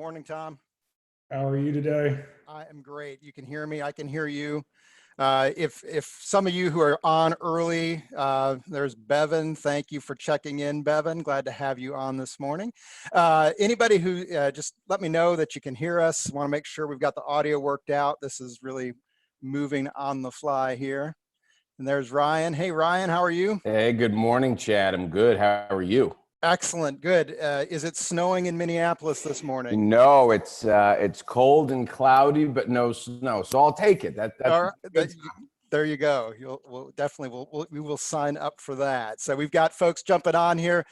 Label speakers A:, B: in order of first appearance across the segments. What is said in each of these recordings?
A: Morning, Tom.
B: How are you today?
A: I am great. You can hear me. I can hear you. If some of you who are on early, there's Bevan. Thank you for checking in, Bevan. Glad to have you on this morning. Anybody who just let me know that you can hear us. Want to make sure we've got the audio worked out. This is really moving on the fly here. And there's Ryan. Hey, Ryan, how are you?
C: Hey, good morning, Chad. I'm good. How are you?
A: Excellent. Good. Is it snowing in Minneapolis this morning?
C: No, it's cold and cloudy, but no snow. So I'll take it. That's
A: All right,
C: good.
A: there you go. We will sign up for that. So we've got folks jumping on here.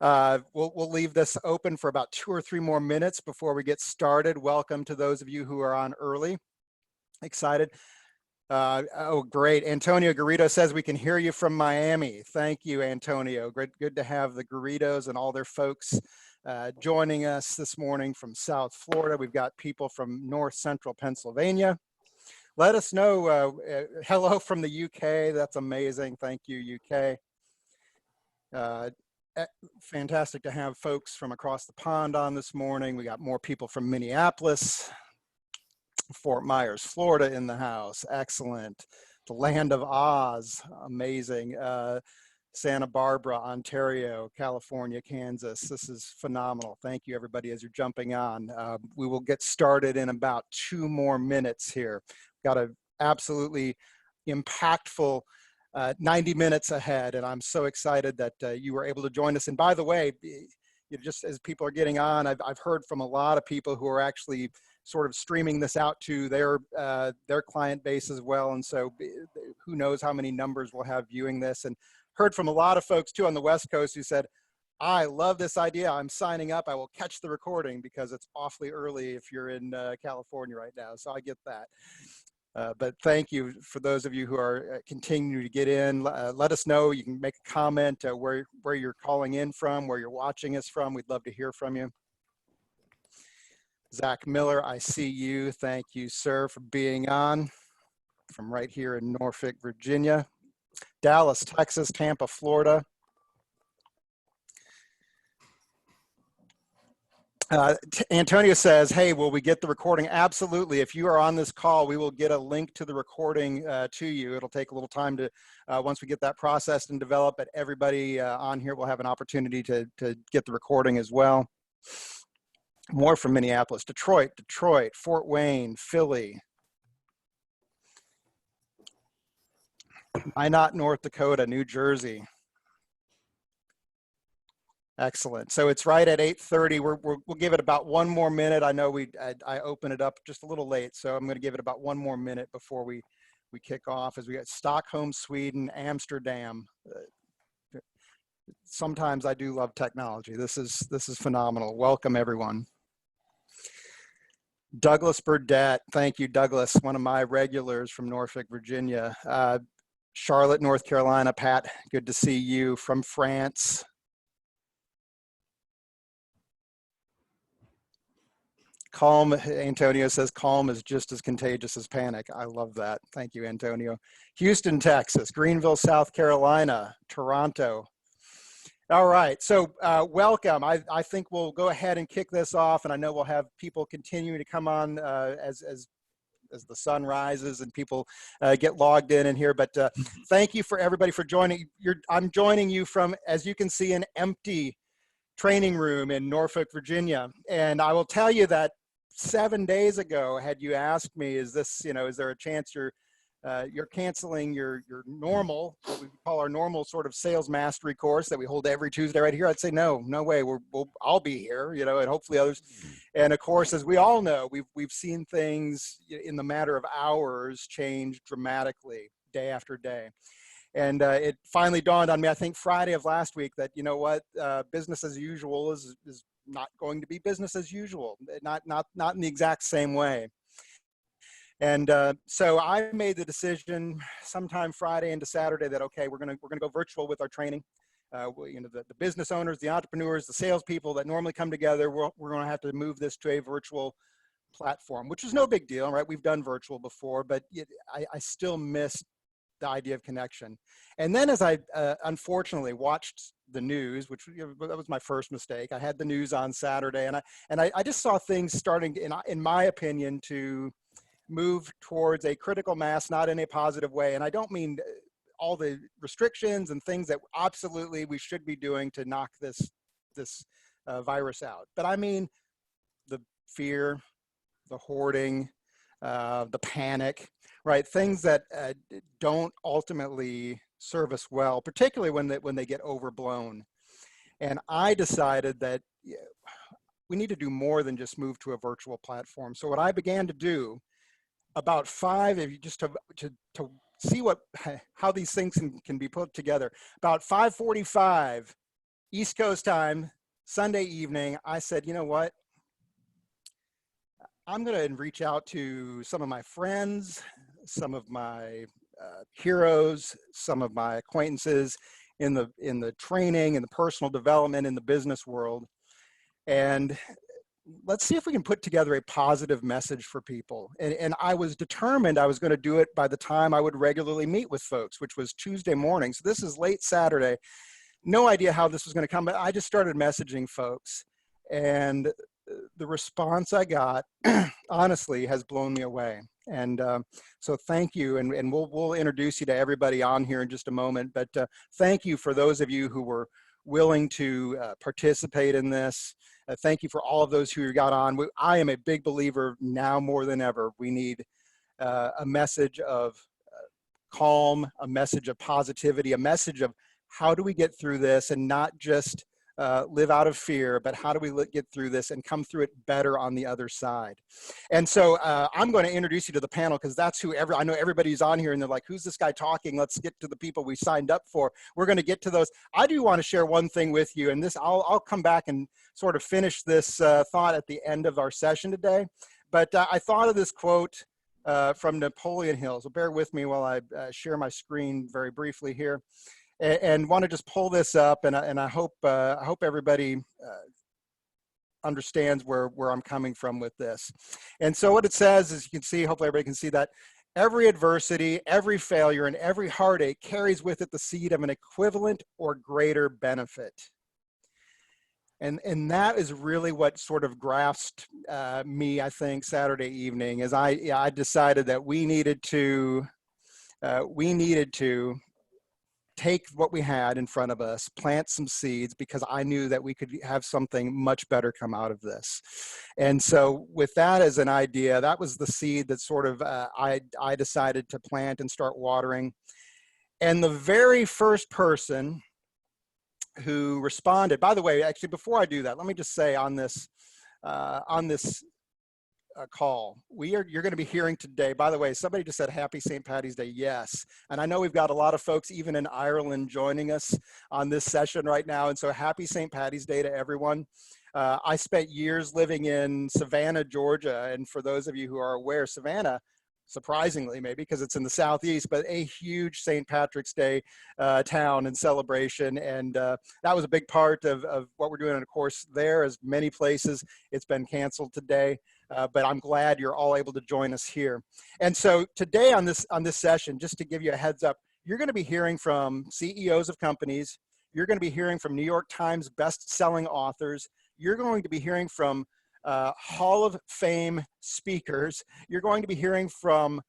A: We'll leave this open for about 2 or 3 more minutes before we get started. Welcome to those of you who are on early. Excited. Oh, great. Antonio Garrido says we can hear you from Miami. Thank you, Antonio. Good to have the Garridos and all their folks joining us this morning from South Florida. We've got people from North Central Pennsylvania. Let us know. Hello from the UK. That's amazing. Thank you, UK. Fantastic to have folks from across the pond on this morning. We got more people from Minneapolis, Fort Myers, Florida in the house. Excellent. The land of Oz. Amazing. Santa Barbara, Ontario, California, Kansas. This is phenomenal. Thank you, everybody, as you're jumping on. We will get started in about 2 more minutes here. Got an absolutely impactful 90 minutes ahead, and I'm so excited that you were able to join us. And by the way, just as people are getting on, I've heard from a lot of people who are actually sort of streaming this out to their client base as well. And so who knows how many numbers we'll have viewing this, and heard from a lot of folks too on the West Coast who said, I love this idea. I'm signing up. I will catch the recording because it's awfully early if you're in California right now. So I get that. But thank you for those of you who are continuing to get in. Let us know. You can make a comment where you're calling in from, where you're watching us from. We'd love to hear from you. Zach Miller, I see you. Thank you, sir, for being on from right here in Norfolk, Virginia. Dallas, Texas, Tampa, Florida. Antonio says, hey, will we get the recording? Absolutely. If you are on this call, we will get a link to the recording to you. It'll take a little time to, once we get that processed and developed, but everybody on here will have an opportunity to get the recording as well. More from Minneapolis, Detroit, Fort Wayne, Philly. Minot, North Dakota, New Jersey. Excellent. So it's right at 8:30. We'll give it about 1 more minute. I know I opened it up just a little late, so I'm going to give it about 1 more minute before we kick off. As we got Stockholm, Sweden, Amsterdam. Sometimes I do love technology. This is phenomenal. Welcome, everyone. Douglas Burdett. Thank you, Douglas. One of my regulars from Norfolk, Virginia. Charlotte, North Carolina. Pat, good to see you. From France. Calm, Antonio says, calm is just as contagious as panic. I love that. Thank you, Antonio. Houston, Texas. Greenville, South Carolina. Toronto. All right, so welcome. I think we'll go ahead and kick this off, and I know we'll have people continuing to come on as the sun rises and people get logged in here. But thank you for everybody for joining. I'm joining you from, as you can see, an empty training room in Norfolk, Virginia. And I will tell you that 7 days ago, had you asked me, is there a chance you're canceling your normal, what we call our normal sort of sales mastery course that we hold every Tuesday right here? I'd say, no way. I'll be here, and hopefully others. And of course, as we all know, we've seen things in the matter of hours change dramatically day after day. And it finally dawned on me, I think Friday of last week, that, business as usual is not going to be business as usual, not in the exact same way. And so I made the decision sometime Friday into Saturday that, okay, we're gonna go virtual with our training. The business owners, the entrepreneurs, the salespeople that normally come together, we're gonna have to move this to a virtual platform, which is no big deal, right? We've done virtual before, but I still miss the idea of connection. And then as I unfortunately watched the news, which that was my first mistake. I had the news on Saturday, and I just saw things starting, in my opinion, to move towards a critical mass, not in a positive way. And I don't mean all the restrictions and things that absolutely we should be doing to knock this virus out, but I mean the fear, the hoarding, the panic, right? Things that don't ultimately serve us well, particularly when they get overblown. And I decided that we need to do more than just move to a virtual platform. So what I began to do about just to see how these things can be put together. About 5:45 East Coast time, Sunday evening, I said, you know what? I'm going to reach out to some of my friends, some of my heroes, some of my acquaintances in the training and the personal development in the business world, and let's see if we can put together a positive message for people. And I was determined I was going to do it by the time I would regularly meet with folks, which was Tuesday morning. So this is late Saturday. No idea how this was going to come, but I just started messaging folks. And the response I got, honestly, has blown me away. And so thank you. And we'll introduce you to everybody on here in just a moment. But thank you for those of you who were willing to participate in this. Thank you for all of those who got on. I am a big believer now more than ever. We need a message of calm, a message of positivity, a message of how do we get through this and not just live out of fear, but how do we get through this and come through it better on the other side? And so I'm going to introduce you to the panel because that's I know everybody's on here and they're like, who's this guy talking? Let's get to the people we signed up for. We're going to get to those. I do want to share one thing with you, and this I'll come back and sort of finish this thought at the end of our session today. But I thought of this quote from Napoleon Hill. So bear with me while I share my screen very briefly here. And want to just pull this up, and I hope everybody understands where I'm coming from with this. And so what it says is, you can see, hopefully everybody can see that, every adversity, every failure, and every heartache carries with it the seed of an equivalent or greater benefit. And that is really what sort of grasped me, I think, Saturday evening, as I decided that we needed to take what we had in front of us, plant some seeds, because I knew that we could have something much better come out of this. And so with that as an idea, that was the seed that sort of I decided to plant and start watering. And the very first person who responded, by the way, actually, before I do that, let me just say on this call, you're going to be hearing today, by the way, somebody just said happy St. Paddy's Day. Yes. And I know we've got a lot of folks even in Ireland joining us on this session right now. And so happy St. Paddy's Day to everyone. I spent years living in Savannah, Georgia. And for those of you who are aware, Savannah, surprisingly maybe because it's in the southeast, but a huge St. Patrick's Day town and celebration. And that was a big part of what we're doing. And of course, there, as many places, it's been canceled today. But I'm glad you're all able to join us here. And so today on this session, just to give you a heads up, you're going to be hearing from CEOs of companies. You're going to be hearing from New York Times best-selling authors. You're going to be hearing from Hall of Fame speakers. You're going to be hearing from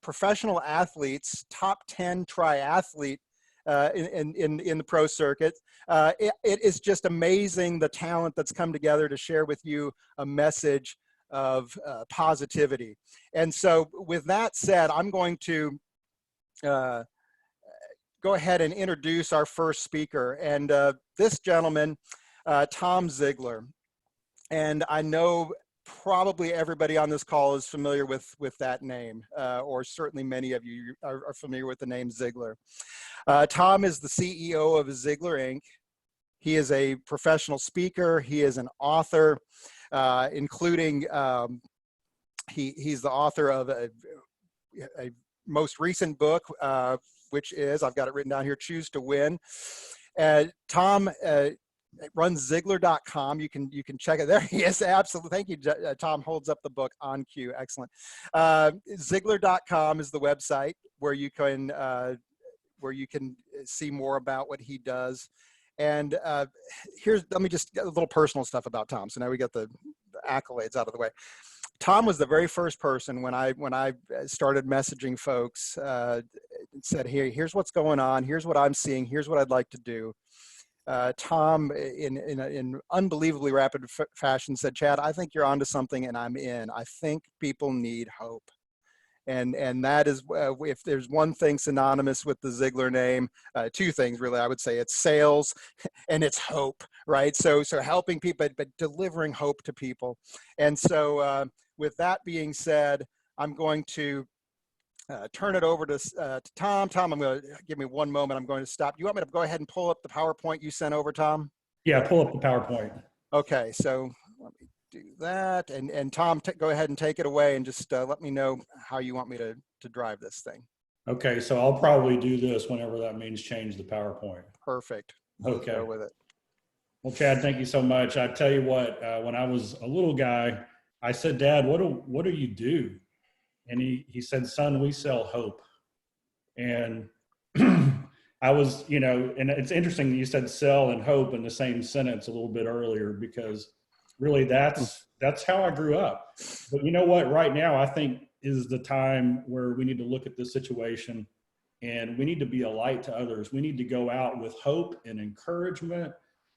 A: professional athletes, top 10 triathlete in the pro circuit. It is just amazing the talent that's come together to share with you a message of positivity. And so with that said, I'm going to go ahead and introduce our first speaker. And this gentleman, Tom Ziglar. And I know probably everybody on this call is familiar with that name, or certainly many of you are familiar with the name Ziglar. Tom is the CEO of Ziglar Inc. He is a professional speaker. He is an author, including he's the author of a most recent book, which is, I've got it written down here, Choose to Win. Tom runs Ziglar.com. You can check it there. He is, absolutely. Thank you. Tom holds up the book on cue. Excellent. Ziglar.com is the website where you can see more about what he does. And let me just get a little personal stuff about Tom. So now we got the accolades out of the way. Tom was the very first person when I started messaging folks, said, here's what's going on. Here's what I'm seeing. Here's what I'd like to do. Tom, in unbelievably rapid fashion, said, Chad, I think you're onto something, and I'm in. I think people need hope. And that is, if there's one thing synonymous with the Ziglar name, two things really, I would say. It's sales and it's hope, right? So helping people, but delivering hope to people. And so with that being said, I'm going to turn it over to Tom. Tom, I'm going to give me one moment. I'm going to stop. You want me to go ahead and pull up the PowerPoint you sent over, Tom?
B: Yeah, pull up the PowerPoint.
A: Okay, so let me do that. And Tom, go ahead and take it away and just let me know how you want me to drive this thing.
B: Okay, so I'll probably do this whenever that means change the PowerPoint.
A: Perfect.
B: Okay.
A: Go with it.
B: Well, Chad, thank you so much. I tell you what, when I was a little guy, I said, Dad, what do you do? And he said, son, we sell hope. And I was, and it's interesting that you said sell and hope in the same sentence a little bit earlier, because really that's how I grew up. But you know what, right now I think is the time where we need to look at this situation and we need to be a light to others. We need to go out with hope and encouragement,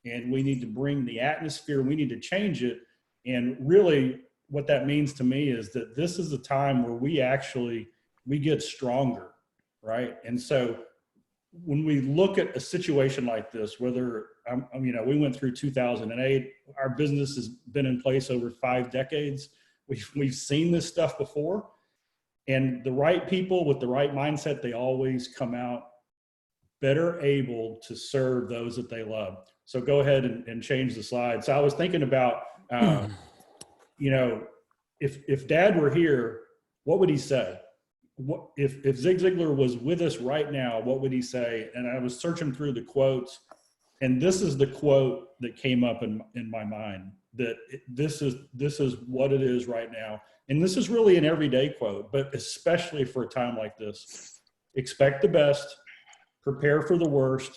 B: and we need to bring the atmosphere. We need to change it. And really what that means to me is that this is a time where we get stronger, right? And so when we look at a situation like this, whether, we went through 2008, our business has been in place over 5 decades. We've seen this stuff before, and the right people with the right mindset, they always come out better able to serve those that they love. So go ahead and change the slide. So I was thinking about, if Dad were here, what would he say? What if Zig Ziglar was with us right now, what would he say? And I was searching through the quotes, and this is the quote that came up in my mind, that this is what it is right now. And this is really an everyday quote, but especially for a time like this. Expect the best, prepare for the worst,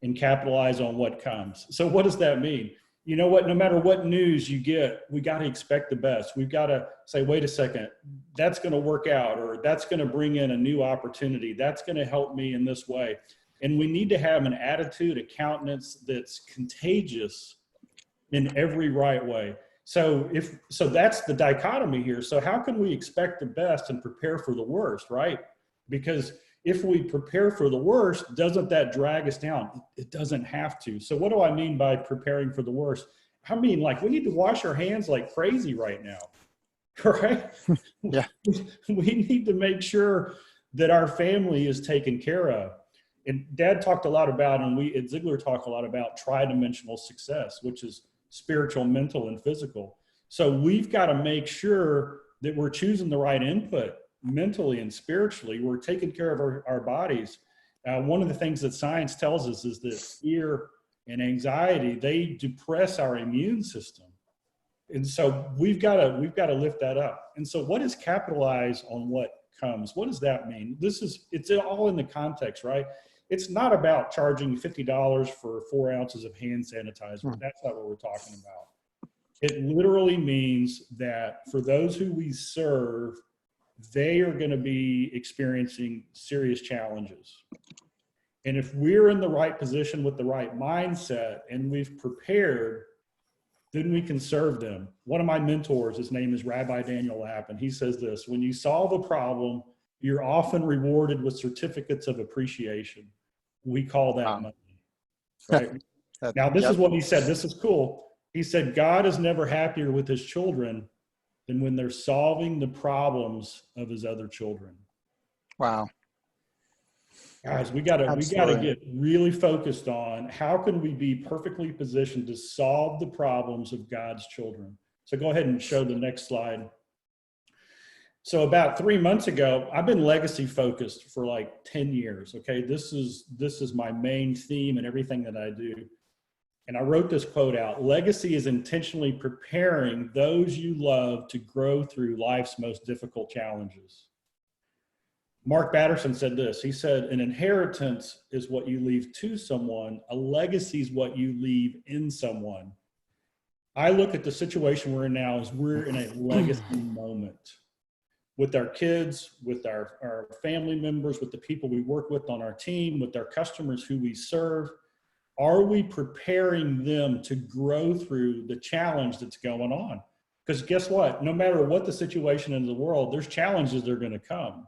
B: and capitalize on what comes. So what does that mean? You know what, no matter what news you get, we got to expect the best. We've got to say, wait a second, that's going to work out, or that's going to bring in a new opportunity. That's going to help me in this way. And we need to have an attitude, a countenance that's contagious in every right way. So that's the dichotomy here. So how can we expect the best and prepare for the worst, right? Because if we prepare for the worst, doesn't that drag us down? It doesn't have to. So what do I mean by preparing for the worst? I mean, like, we need to wash our hands like crazy right now, right?
A: Yeah.
B: We need to make sure that our family is taken care of. And Dad talked a lot about, and we at Ziglar talk a lot about tri-dimensional success, which is spiritual, mental, and physical. So we've got to make sure that we're choosing the right input mentally and spiritually. We're taking care of our bodies. One of the things that science tells us is that fear and anxiety, they depress our immune system. And so we've got to lift that up. And so what is capitalize on what comes? What does that mean? It's all in the context, right? It's not about charging $50 for 4 ounces of hand sanitizer. That's not what we're talking about. It literally means that for those who we serve, they are going to be experiencing serious challenges. And if we're in the right position with the right mindset and we've prepared, then we can serve them. One of my mentors, his name is Rabbi Daniel Lapp, and he says this: when you solve a problem, you're often rewarded with certificates of appreciation. We call that money, right? Now, this is what he said. This is cool. He said, God is never happier with his children than when they're solving the problems of his other children.
A: Wow.
B: Guys, we gotta get really focused on how can we be perfectly positioned to solve the problems of God's children. So go ahead and show the next slide. So about 3 months ago, I've been legacy focused for like 10 years. Okay. This is my main theme in everything that I do. And I wrote this quote out: legacy is intentionally preparing those you love to grow through life's most difficult challenges. Mark Batterson said this. He said, an inheritance is what you leave to someone. A legacy is what you leave in someone. I look at the situation we're in now as we're in a legacy moment with our kids, with our family members, with the people we work with on our team, with our customers who we serve. Are we preparing them to grow through the challenge that's going on? Because guess what? No matter what the situation in the world, there's challenges that are going to come.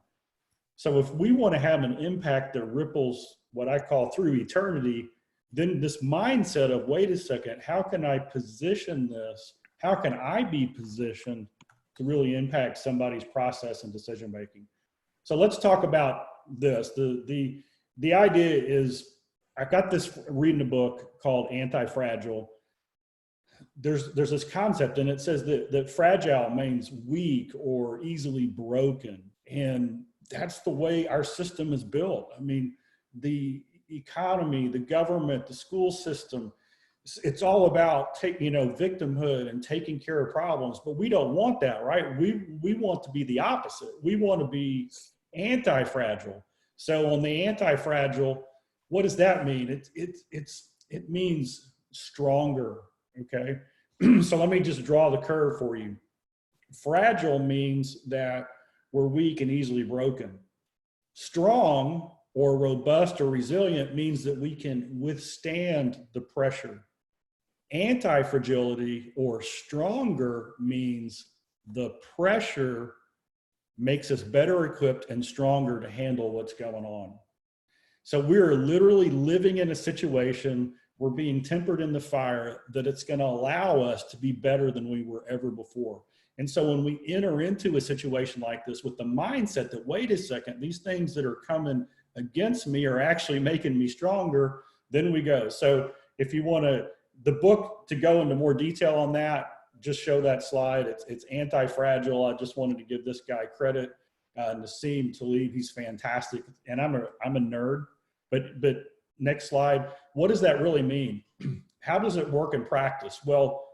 B: So if we want to have an impact that ripples what I call through eternity, then this mindset of, wait a second, how can I position this? How can I be positioned to really impact somebody's process and decision making? So let's talk about this. The idea is, I got this reading a book called Anti-Fragile. There's this concept, and it says that fragile means weak or easily broken. And that's the way our system is built. I mean, the economy, the government, the school system, it's all about victimhood and taking care of problems, but we don't want that, right? We want to be the opposite. We want to be anti-fragile. So on the anti-fragile, what does that mean? It means stronger, okay? So let me just draw the curve for you. Fragile means that we're weak and easily broken. Strong or robust or resilient means that we can withstand the pressure. Anti-fragility or stronger means the pressure makes us better equipped and stronger to handle what's going on. So we're literally living in a situation, we're being tempered in the fire, that it's going to allow us to be better than we were ever before. And so when we enter into a situation like this with the mindset that, wait a second, these things that are coming against me are actually making me stronger, then we go. So if you want the book to go into more detail on that, just show that slide. It's Anti-Fragile. I just wanted to give this guy credit. Nassim Taleb, he's fantastic. And I'm a nerd, but next slide. What does that really mean? How does it work in practice? Well,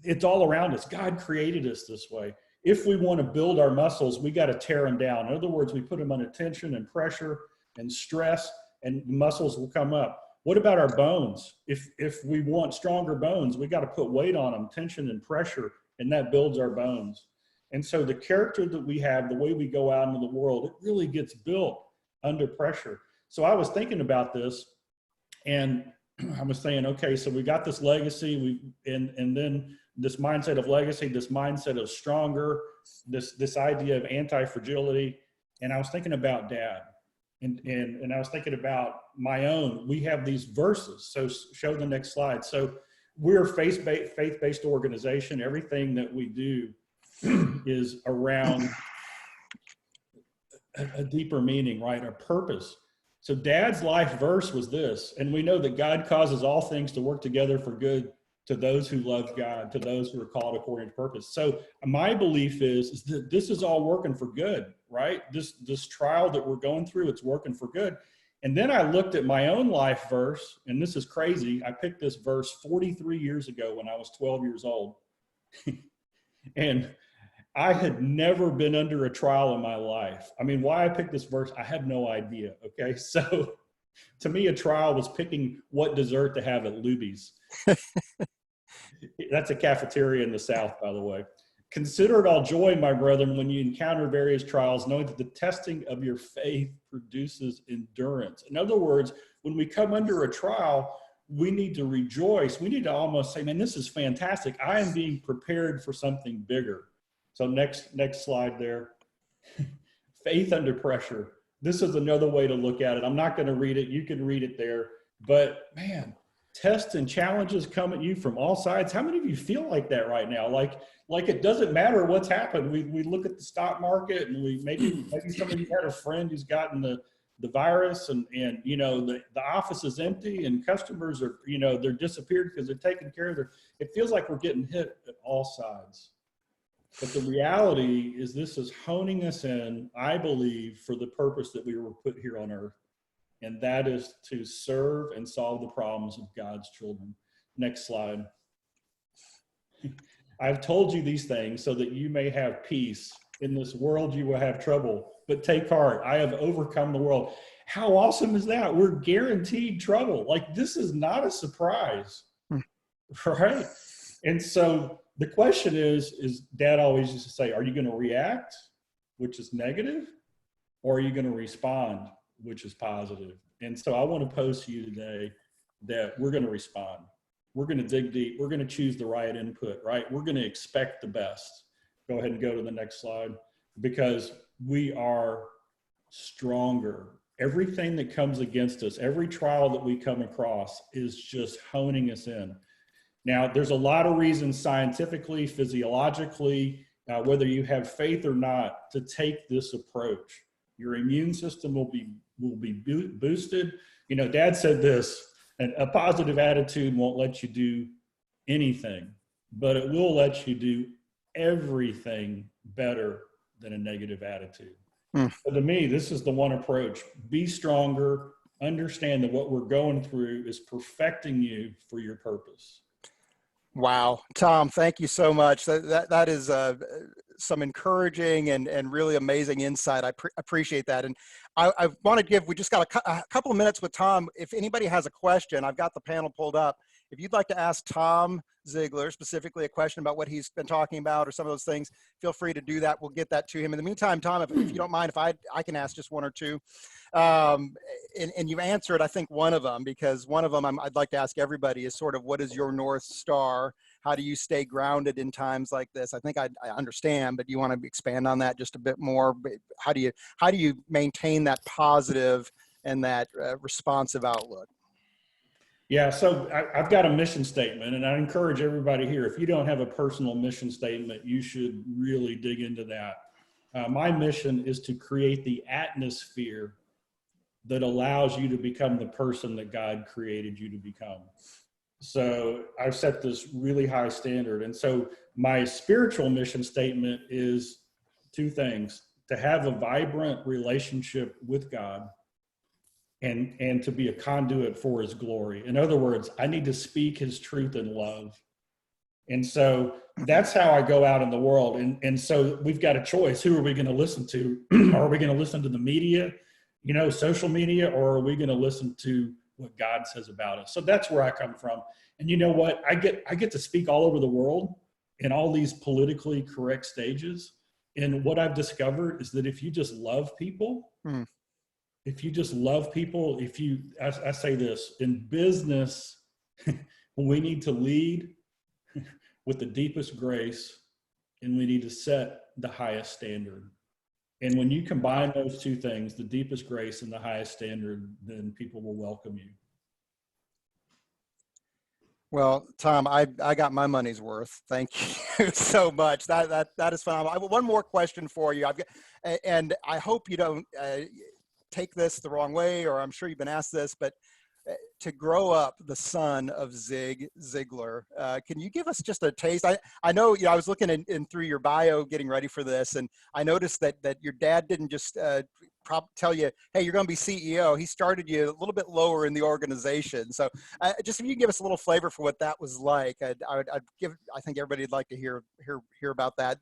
B: it's all around us. God created us this way. If we want to build our muscles, we got to tear them down. In other words, we put them under tension and pressure and stress, and the muscles will come up. What about our bones? If we want stronger bones, we got to put weight on them, tension and pressure, and that builds our bones. And so the character that we have, the way we go out into the world, it really gets built under pressure. So I was thinking about this, and I was saying, okay, so we got this legacy, and then this mindset of legacy, this mindset of stronger, this idea of anti-fragility. And I was thinking about Dad, and I was thinking about my own. We have these verses. So show the next slide. So we're a faith-based organization. Everything that we do is around a deeper meaning, right? A purpose. So Dad's life verse was this, and we know that God causes all things to work together for good to those who love God, to those who are called according to purpose. So my belief is that this is all working for good, right? This trial that we're going through, it's working for good. And then I looked at my own life verse, and this is crazy. I picked this verse 43 years ago when I was 12 years old. And I had never been under a trial in my life. I mean, why I picked this verse, I have no idea, okay? So to me, a trial was picking what dessert to have at Luby's. That's a cafeteria in the South, by the way. Consider it all joy, my brethren, when you encounter various trials, knowing that the testing of your faith produces endurance. In other words, when we come under a trial, we need to rejoice. We need to almost say, man, this is fantastic. I am being prepared for something bigger. So next slide there. Faith under pressure. This is another way to look at it. I'm not going to read it. You can read it there. But man, tests and challenges come at you from all sides. How many of you feel like that right now? Like it doesn't matter what's happened. We look at the stock market, and maybe some of you had a friend who's gotten the virus, and the office is empty, and customers are, they're disappeared because they're taking care of their, it feels like we're getting hit at all sides. But the reality is this is honing us in, I believe, for the purpose that we were put here on earth. And that is to serve and solve the problems of God's children. Next slide. I've told you these things so that you may have peace. In this world you will have trouble, but take heart. I have overcome the world. How awesome is that? We're guaranteed trouble. Like, this is not a surprise, right? And so the question is Dad always used to say, are you going to react, which is negative, or are you going to respond, which is positive? And so I want to pose to you today that we're going to respond. We're going to dig deep. We're going to choose the right input, right? We're going to expect the best. Go ahead and go to the next slide, because we are stronger. Everything that comes against us, every trial that we come across is just honing us in. Now, there's a lot of reasons scientifically, physiologically, whether you have faith or not, to take this approach. Your immune system will be boosted. You know, Dad said this, a positive attitude won't let you do anything, but it will let you do everything better than a negative attitude. So to me, this is the one approach. Be stronger, understand that what we're going through is perfecting you for your purpose.
A: Wow. Tom, thank you so much. That is some encouraging and really amazing insight. I appreciate that. And I want to give, we just got a couple of minutes with Tom. If anybody has a question, I've got the panel pulled up. If you'd like to ask Tom Ziglar specifically a question about what he's been talking about or some of those things, feel free to do that. We'll get that to him. In the meantime, Tom, if you don't mind, if I can ask just one or two. And you answered, I think, one of them, because one of them I'd like to ask everybody is sort of, what is your North Star? How do you stay grounded in times like this? I think I understand, but you want to expand on that just a bit more? How do you maintain that positive and that responsive outlook?
B: Yeah, so I've got a mission statement, and I encourage everybody here, if you don't have a personal mission statement, you should really dig into that. My mission is to create the atmosphere that allows you to become the person that God created you to become. So I've set this really high standard. And so my spiritual mission statement is two things: to have a vibrant relationship with God, and to be a conduit for his glory. In other words, I need to speak his truth in love. And so that's how I go out in the world. And so we've got a choice. Who are we going to listen to? Are we going to listen to the media, you know, social media, or are we going to listen to what God says about us? So that's where I come from. And you know what? I get to speak all over the world in all these politically correct stages. And what I've discovered is that if you just love people, if you just love people, I say this, in business, we need to lead with the deepest grace, and we need to set the highest standard. And when you combine those two things, the deepest grace and the highest standard, then people will welcome you.
A: Well, Tom, I got my money's worth. Thank you so much. That is phenomenal. I have one more question for you. And I hope you don't take this the wrong way, or I'm sure you've been asked this, but to grow up the son of Zig Ziglar, can you give us just a taste? I know, I was looking in through your bio getting ready for this, and I noticed that your dad didn't just tell you, hey, you're going to be CEO. He started you a little bit lower in the organization. So just if you can give us a little flavor for what that was like, I think everybody would like to hear about that.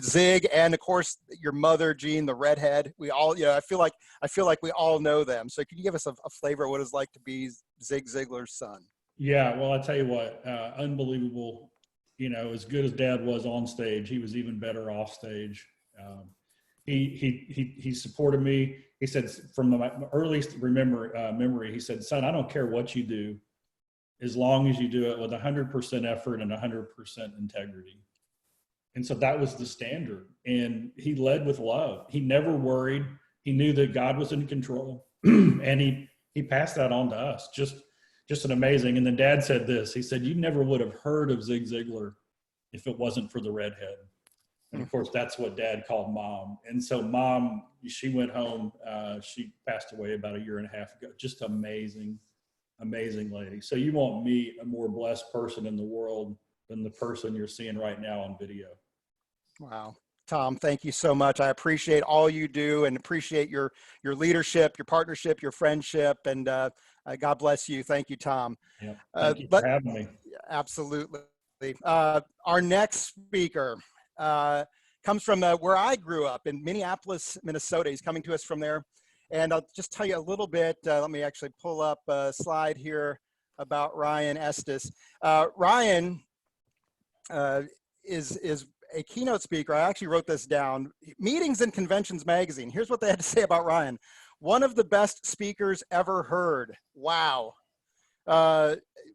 A: Zig, and of course your mother, Jean, the redhead. We all, I feel like we all know them. So can you give us a flavor of what it's like to be Zig Ziglar's son?
B: Yeah, well, I tell you what, unbelievable. As good as Dad was on stage, he was even better off stage. He supported me. He said, from my earliest memory, he said, son, I don't care what you do, as long as you do it with 100% effort and 100% integrity. And so that was the standard. And he led with love. He never worried. He knew that God was in control. And he passed that on to us. Just an amazing. And then Dad said this. He said, you never would have heard of Zig Ziglar if it wasn't for the redhead. And of course, that's what Dad called Mom. And so Mom, she went home. She passed away about 1.5 years ago. Just amazing, amazing lady. So you won't meet a more blessed person in the world than the person you're seeing right now on video.
A: Wow. Tom, thank you so much. I appreciate all you do and appreciate your leadership, your partnership, your friendship, and God bless you. Thank you, Tom.
B: Yeah, thank you for having me.
A: Absolutely. Our next speaker comes from where I grew up in Minneapolis, Minnesota. He's coming to us from there. And I'll just tell you a little bit. Let me actually pull up a slide here about Ryan Estis. Ryan is a keynote speaker. I actually wrote this down. Meetings and Conventions magazine. Here's what they had to say about Ryan. One of the best speakers ever heard. Wow.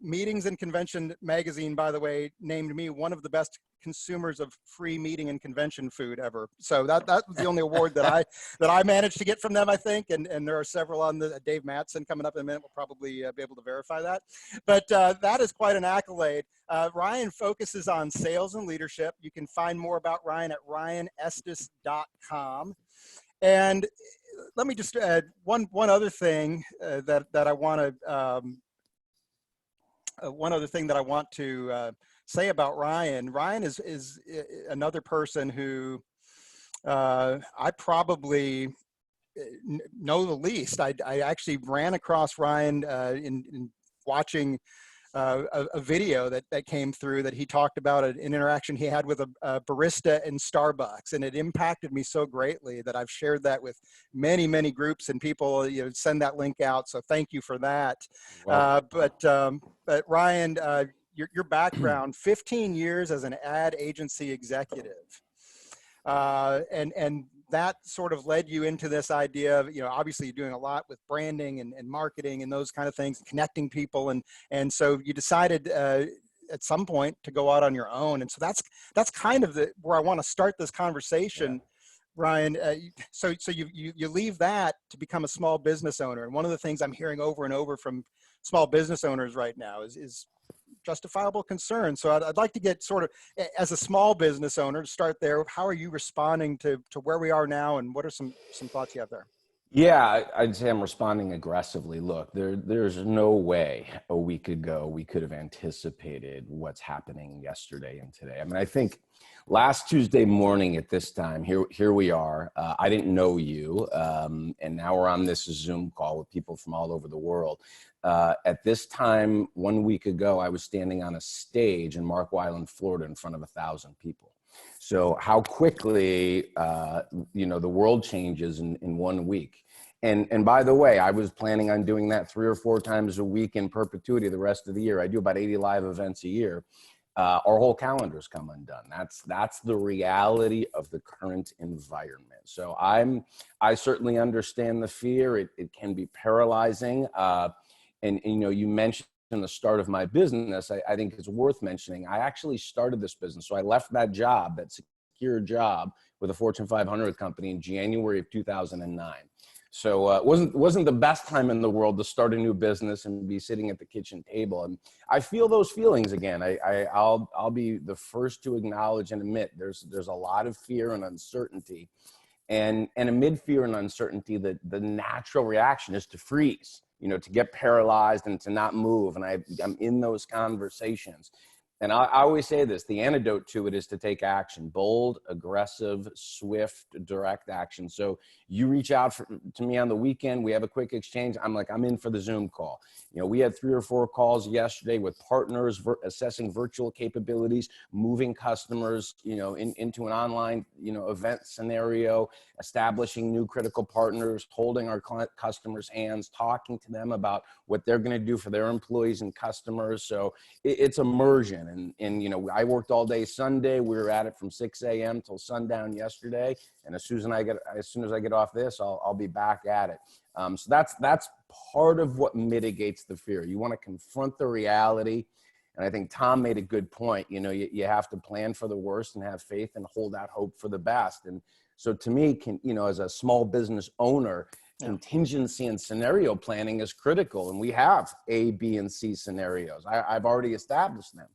A: Meetings and Convention magazine, by the way, named me one of the best consumers of free meeting and convention food ever. So that was the only award that I managed to get from them, I think. And there are several on the Dave Mattson coming up in a minute. We'll probably be able to verify that. But that is quite an accolade. Ryan focuses on sales and leadership. You can find more about Ryan at ryanestis.com. And let me just add one other thing that I want to say about Ryan. Ryan is another person who I probably know the least. I actually ran across Ryan in watching a video that came through that he talked about an interaction he had with a barista in Starbucks, and it impacted me so greatly that I've shared that with many groups, and people send that link out. So thank you for that.
C: Wow.
A: But Ryan, your background, 15 years as an ad agency executive, and that sort of led you into this idea of, obviously you're doing a lot with branding and marketing and those kind of things, connecting people. And so you decided at some point to go out on your own. And so that's kind of where I want to start this conversation, yeah. Ryan. So you leave that to become a small business owner. And one of the things I'm hearing over and over from small business owners right now is justifiable concern. So I'd like to get sort of, as a small business owner, to start there. How are you responding to where we are now, and what are some thoughts you have there?
C: Yeah, I'd say I'm responding aggressively. Look, there's no way a week ago we could have anticipated what's happening yesterday and today. I mean, I think last Tuesday morning at this time, here we are. I didn't know you, and now we're on this Zoom call with people from all over the world. At this time, 1 week ago, I was standing on a stage in Mark Island, Florida, in front of 1,000 people. So how quickly, the world changes in 1 week. And by the way, I was planning on doing that 3 or 4 times a week in perpetuity the rest of the year. I do about 80 live events a year. Our whole calendar's come undone. That's the reality of the current environment. So I certainly understand the fear. It can be paralyzing. And you mentioned in the start of my business, I think it's worth mentioning, I actually started this business. So I left that job, that secure job with a Fortune 500 company in January of 2009. So it wasn't the best time in the world to start a new business and be sitting at the kitchen table. And I feel those feelings again. I'll be the first to acknowledge and admit there's a lot of fear and uncertainty. And amid fear and uncertainty, the natural reaction is to freeze, to get paralyzed and to not move. And I'm in those conversations. And I always say this, the antidote to it is to take action, bold, aggressive, swift, direct action. So you reach out to me on the weekend, we have a quick exchange. I'm in for the Zoom call. We had 3 or 4 calls yesterday with partners, assessing virtual capabilities, moving customers, into an online, event scenario, establishing new critical partners, holding our customers' hands, talking to them about what they're going to do for their employees and customers. So it's immersion. And I worked all day Sunday. We were at it from 6 a.m. till sundown yesterday. And as soon as I get off this, I'll be back at it. So that's part of what mitigates the fear. You want to confront the reality. And I think Tom made a good point. You have to plan for the worst and have faith and hold out hope for the best. And so to me, as a small business owner, contingency and scenario planning is critical. And we have A, B, and C scenarios. I've already established them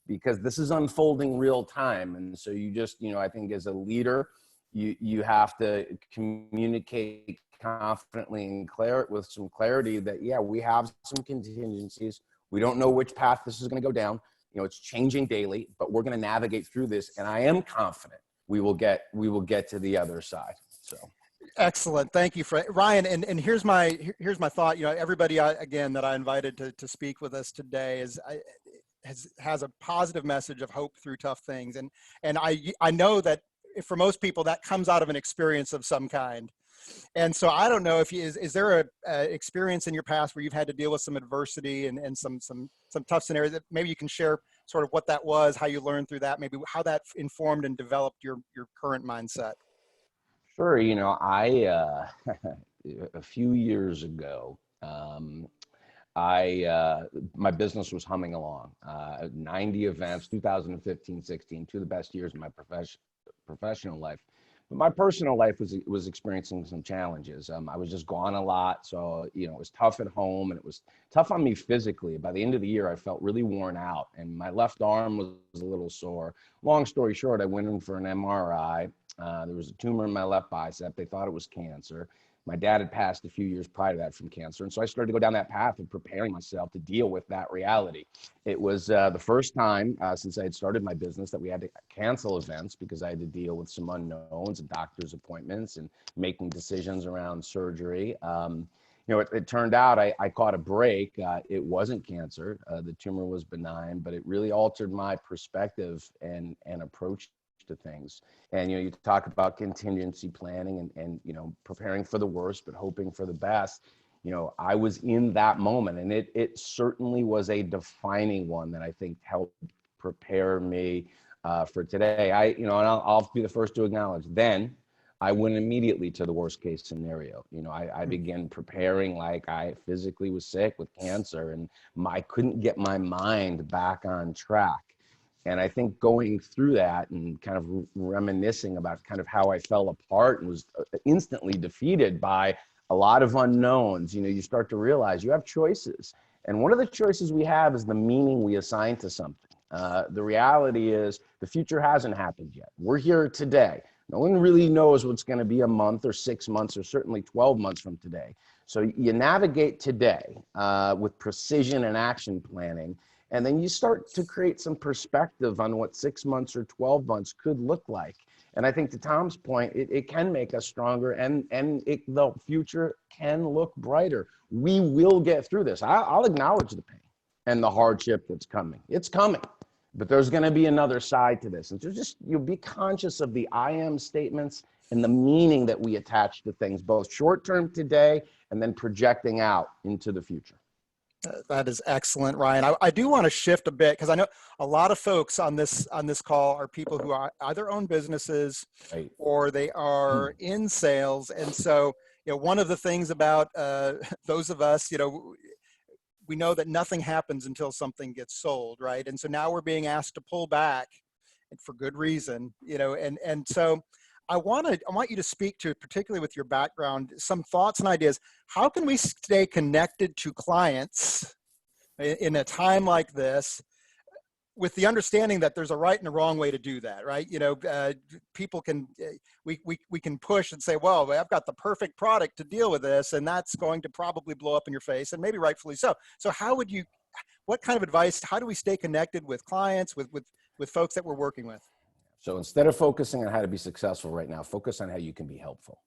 C: because this is unfolding real time. And so you just, I think as a leader, you have to communicate confidently and with some clarity that, we have some contingencies. We don't know which path this is going to go down. It's changing daily, but we're going to navigate through this. And I am confident we will get to the other side. So.
A: Excellent. Thank you, Ryan. And here's my thought. Everybody again that I invited to speak with us today has a positive message of hope through tough things. And I know that for most people that comes out of an experience of some kind. And so I don't know if is there a experience in your past where you've had to deal with some adversity and some tough scenarios that maybe you can share sort of what that was, how you learned through that, maybe how that informed and developed your current mindset?
C: Sure. I a few years ago, my business was humming along. 90 events, 2015, 16, two of the best years of my professional life. But my personal life was experiencing some challenges. I was just gone a lot, so it was tough at home, and it was tough on me physically. By the end of the year, I felt really worn out, and my left arm was a little sore. Long story short, I went in for an MRI. There was a tumor in my left bicep. They thought it was cancer. My dad had passed a few years prior to that from cancer. And so I started to go down that path of preparing myself to deal with that reality. It was the first time since I had started my business that we had to cancel events because I had to deal with some unknowns and doctor's appointments and making decisions around surgery. It turned out I caught a break. It wasn't cancer. The tumor was benign, but it really altered my perspective and approach to things. And you talk about contingency planning and preparing for the worst but hoping for the best. I was in that moment, and it certainly was a defining one that I think helped prepare me for today. I'll be the first to acknowledge, then I went immediately to the worst case scenario. I began preparing like I physically was sick with cancer, and I couldn't get my mind back on track. And I think going through that and kind of reminiscing about kind of how I fell apart and was instantly defeated by a lot of unknowns, you start to realize you have choices. And one of the choices we have is the meaning we assign to something. The reality is the future hasn't happened yet. We're here today. No one really knows what's going to be a month or 6 months or certainly 12 months from today. So you navigate today with precision and action planning. And then you start to create some perspective on what 6 months or 12 months could look like. And I think to Tom's point, it can make us stronger, and the future can look brighter. We will get through this. I'll acknowledge the pain and the hardship that's coming. It's coming, but there's going to be another side to this. And so you'll be conscious of the I am statements and the meaning that we attach to things, both short-term today and then projecting out into the future.
A: That is excellent, Ryan. I do want to shift a bit because I know a lot of folks on this call are people who either own businesses
C: Right.
A: or they are in sales. And so, one of the things about those of us, we know that nothing happens until something gets sold, right? And so now we're being asked to pull back, and for good reason, and so I want you to speak to, particularly with your background, some thoughts and ideas. How can we stay connected to clients in a time like this with the understanding that there's a right and a wrong way to do that, right? People can, we can push and say, well, I've got the perfect product to deal with this, and that's going to probably blow up in your face, and maybe rightfully so. So what kind of advice, how do we stay connected with clients, with folks that we're working with?
C: So instead of focusing on how to be successful right now, focus on how you can be helpful.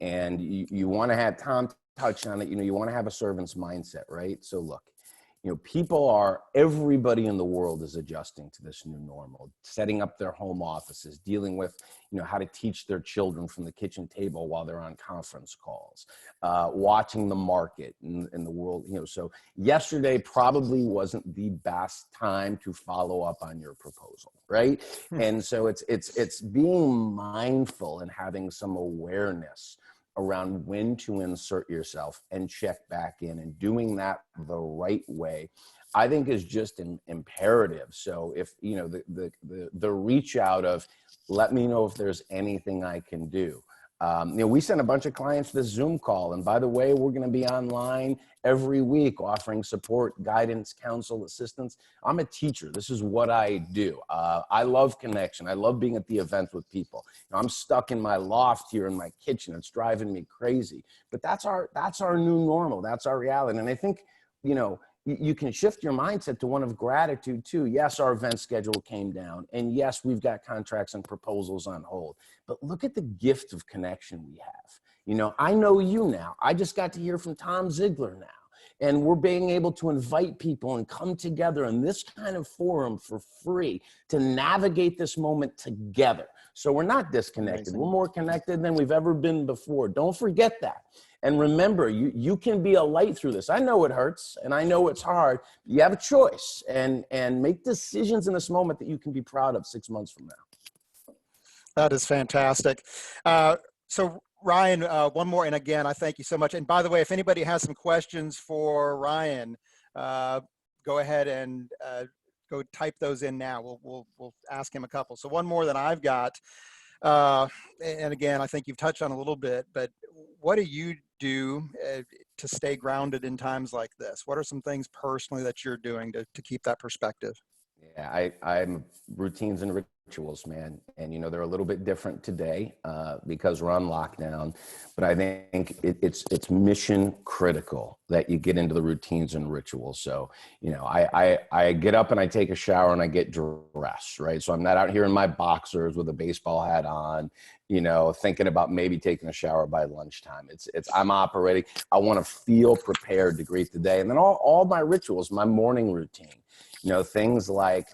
C: And you want to have, Tom touched on it, you want to have a servant's mindset, right? So look, everybody in the world is adjusting to this new normal, setting up their home offices, dealing with, how to teach their children from the kitchen table while they're on conference calls, watching the market in the world, so yesterday probably wasn't the best time to follow up on your proposal, right? And so it's being mindful and having some awareness around when to insert yourself and check back in, and doing that the right way, I think is just imperative. So if, the reach out of, let me know if there's anything I can do. We sent a bunch of clients this Zoom call, and by the way, we're going to be online every week offering support, guidance, counsel, assistance. I'm a teacher. This is what I do. I love connection. I love being at the event with people. I'm stuck in my loft here in my kitchen. It's driving me crazy, but that's our new normal. That's our reality. And I think, you can shift your mindset to one of gratitude too. Yes, our event schedule came down, and yes, we've got contracts and proposals on hold, but look at the gift of connection we have. I know you now. I just got to hear from Tom Ziglar now. And we're being able to invite people and come together in this kind of forum for free to navigate this moment together. So we're not disconnected.
A: Amazing.
C: We're more connected than we've ever been before. Don't forget that. And remember, you can be a light through this. I know it hurts and I know it's hard. You have a choice, and make decisions in this moment that you can be proud of 6 months from now.
A: That is fantastic. So Ryan, one more, and again, I thank you so much. And by the way, if anybody has some questions for Ryan, go ahead and go type those in now. We'll ask him a couple. So one more that I've got, and again, I think you've touched on a little bit, but what do you do to stay grounded in times like this? What are some things personally that you're doing to keep that perspective?
C: Yeah, I'm routines and rituals, man. And, they're a little bit different today because we're on lockdown. But I think it's mission critical that you get into the routines and rituals. So, I get up and I take a shower and I get dressed, right? So I'm not out here in my boxers with a baseball hat on, thinking about maybe taking a shower by lunchtime. I'm operating. I want to feel prepared to greet the day. And then all my rituals, my morning routine. Things like,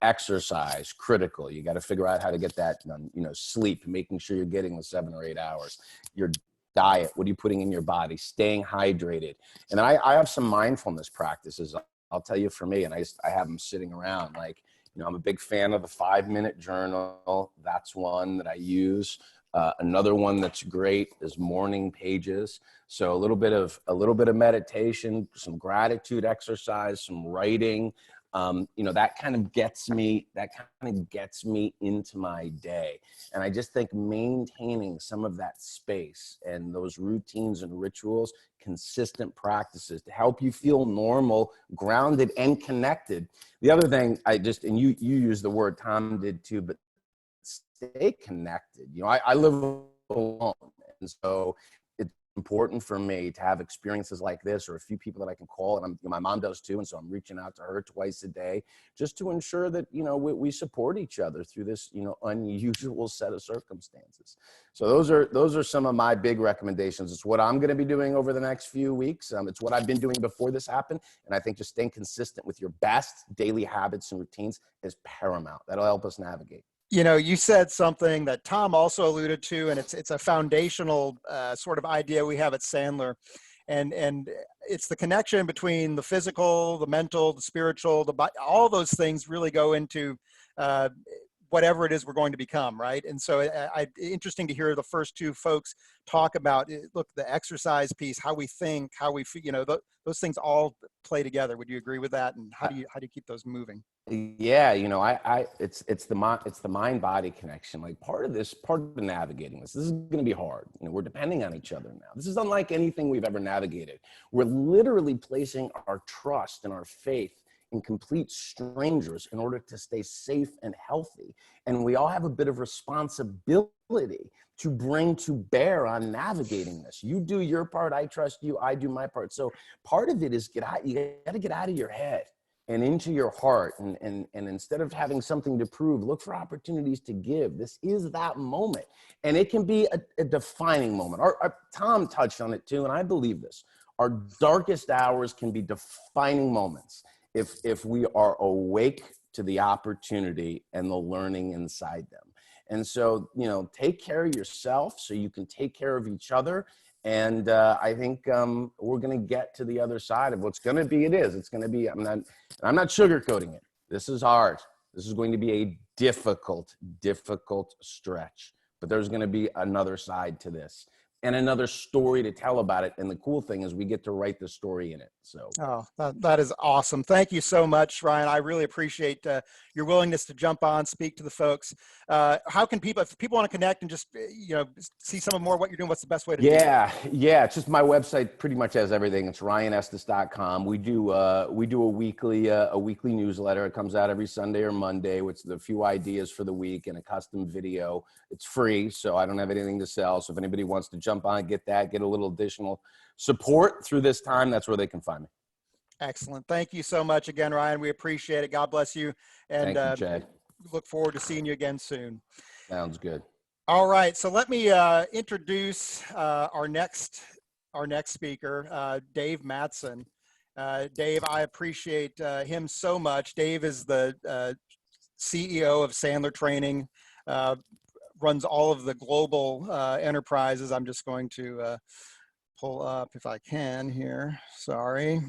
C: exercise, critical. You got to figure out how to get that done. Sleep, making sure you're getting the 7 or 8 hours. Your diet, what are you putting in your body? Staying hydrated. And I have some mindfulness practices. I'll tell you for me, and I have them sitting around. Like, I'm a big fan of the 5-minute journal. That's one that I use. Another one that's great is morning pages. So a little bit of meditation, some gratitude exercise, some writing. That kind of gets me into my day. And I just think maintaining some of that space and those routines and rituals, consistent practices to help you feel normal, grounded, and connected. The other thing and you use the word, Tom did too, but stay connected. I live alone. And so it's important for me to have experiences like this, or a few people that I can call, and my mom does too, and so I'm reaching out to her twice a day just to ensure that we support each other through this unusual set of circumstances. So those are some of my big recommendations. It's what I'm going to be doing over the next few weeks. It's what I've been doing before this happened, and I think just staying consistent with your best daily habits and routines is paramount. That'll help us navigate.
A: You said something that Tom also alluded to, and it's a foundational sort of idea we have at Sandler, and it's the connection between the physical, the mental, the spiritual, all those things really go into whatever it is we're going to become, right? And so interesting to hear the first two folks talk about, look, the exercise piece, how we think, how we feel, those things all play together. Would you agree with that? And how do you keep those moving?
C: Yeah, it's the mind body connection. Like part of navigating this is going to be hard. We're depending on each other now. This is unlike anything we've ever navigated. We're literally placing our trust and our faith in complete strangers in order to stay safe and healthy. And we all have a bit of responsibility to bring to bear on navigating this. You do your part, I trust you, I do my part. So part of it is you got to get out of your head and into your heart. And instead of having something to prove, look for opportunities to give. This is that moment. And it can be a defining moment. Tom touched on it too, and I believe this. Our darkest hours can be defining moments if we are awake to the opportunity and the learning inside them. And so, take care of yourself so you can take care of each other. And I think we're going to get to the other side of what's going to be. It's going to be, I'm not sugarcoating it. This is hard. This is going to be a difficult stretch, but there's going to be another side to this and another story to tell about it. And the cool thing is we get to write the story in it. So,
A: that is awesome. Thank you so much, Ryan. I really appreciate your willingness to jump on, speak to the folks. How can people, if people want to connect and just, see some more of what you're doing, what's the best way to do that?
C: Yeah. It's just my website pretty much has everything. It's ryanestis.com. We do a weekly newsletter. It comes out every Sunday or Monday with a few ideas for the week and a custom video. It's free, so I don't have anything to sell. So if anybody wants to jump on, get a little additional support through this time, that's where they can find me.
A: Excellent. Thank you so much again, Ryan. We appreciate it. God bless you. And
C: thank you, Chad.
A: Look forward to seeing you again soon.
C: Sounds good.
A: All right. So let me introduce our next speaker, Dave Mattson. Dave, I appreciate him so much. Dave is the CEO of Sandler Training, runs all of the global enterprises. I'm just going to pull up if I can here. Sorry.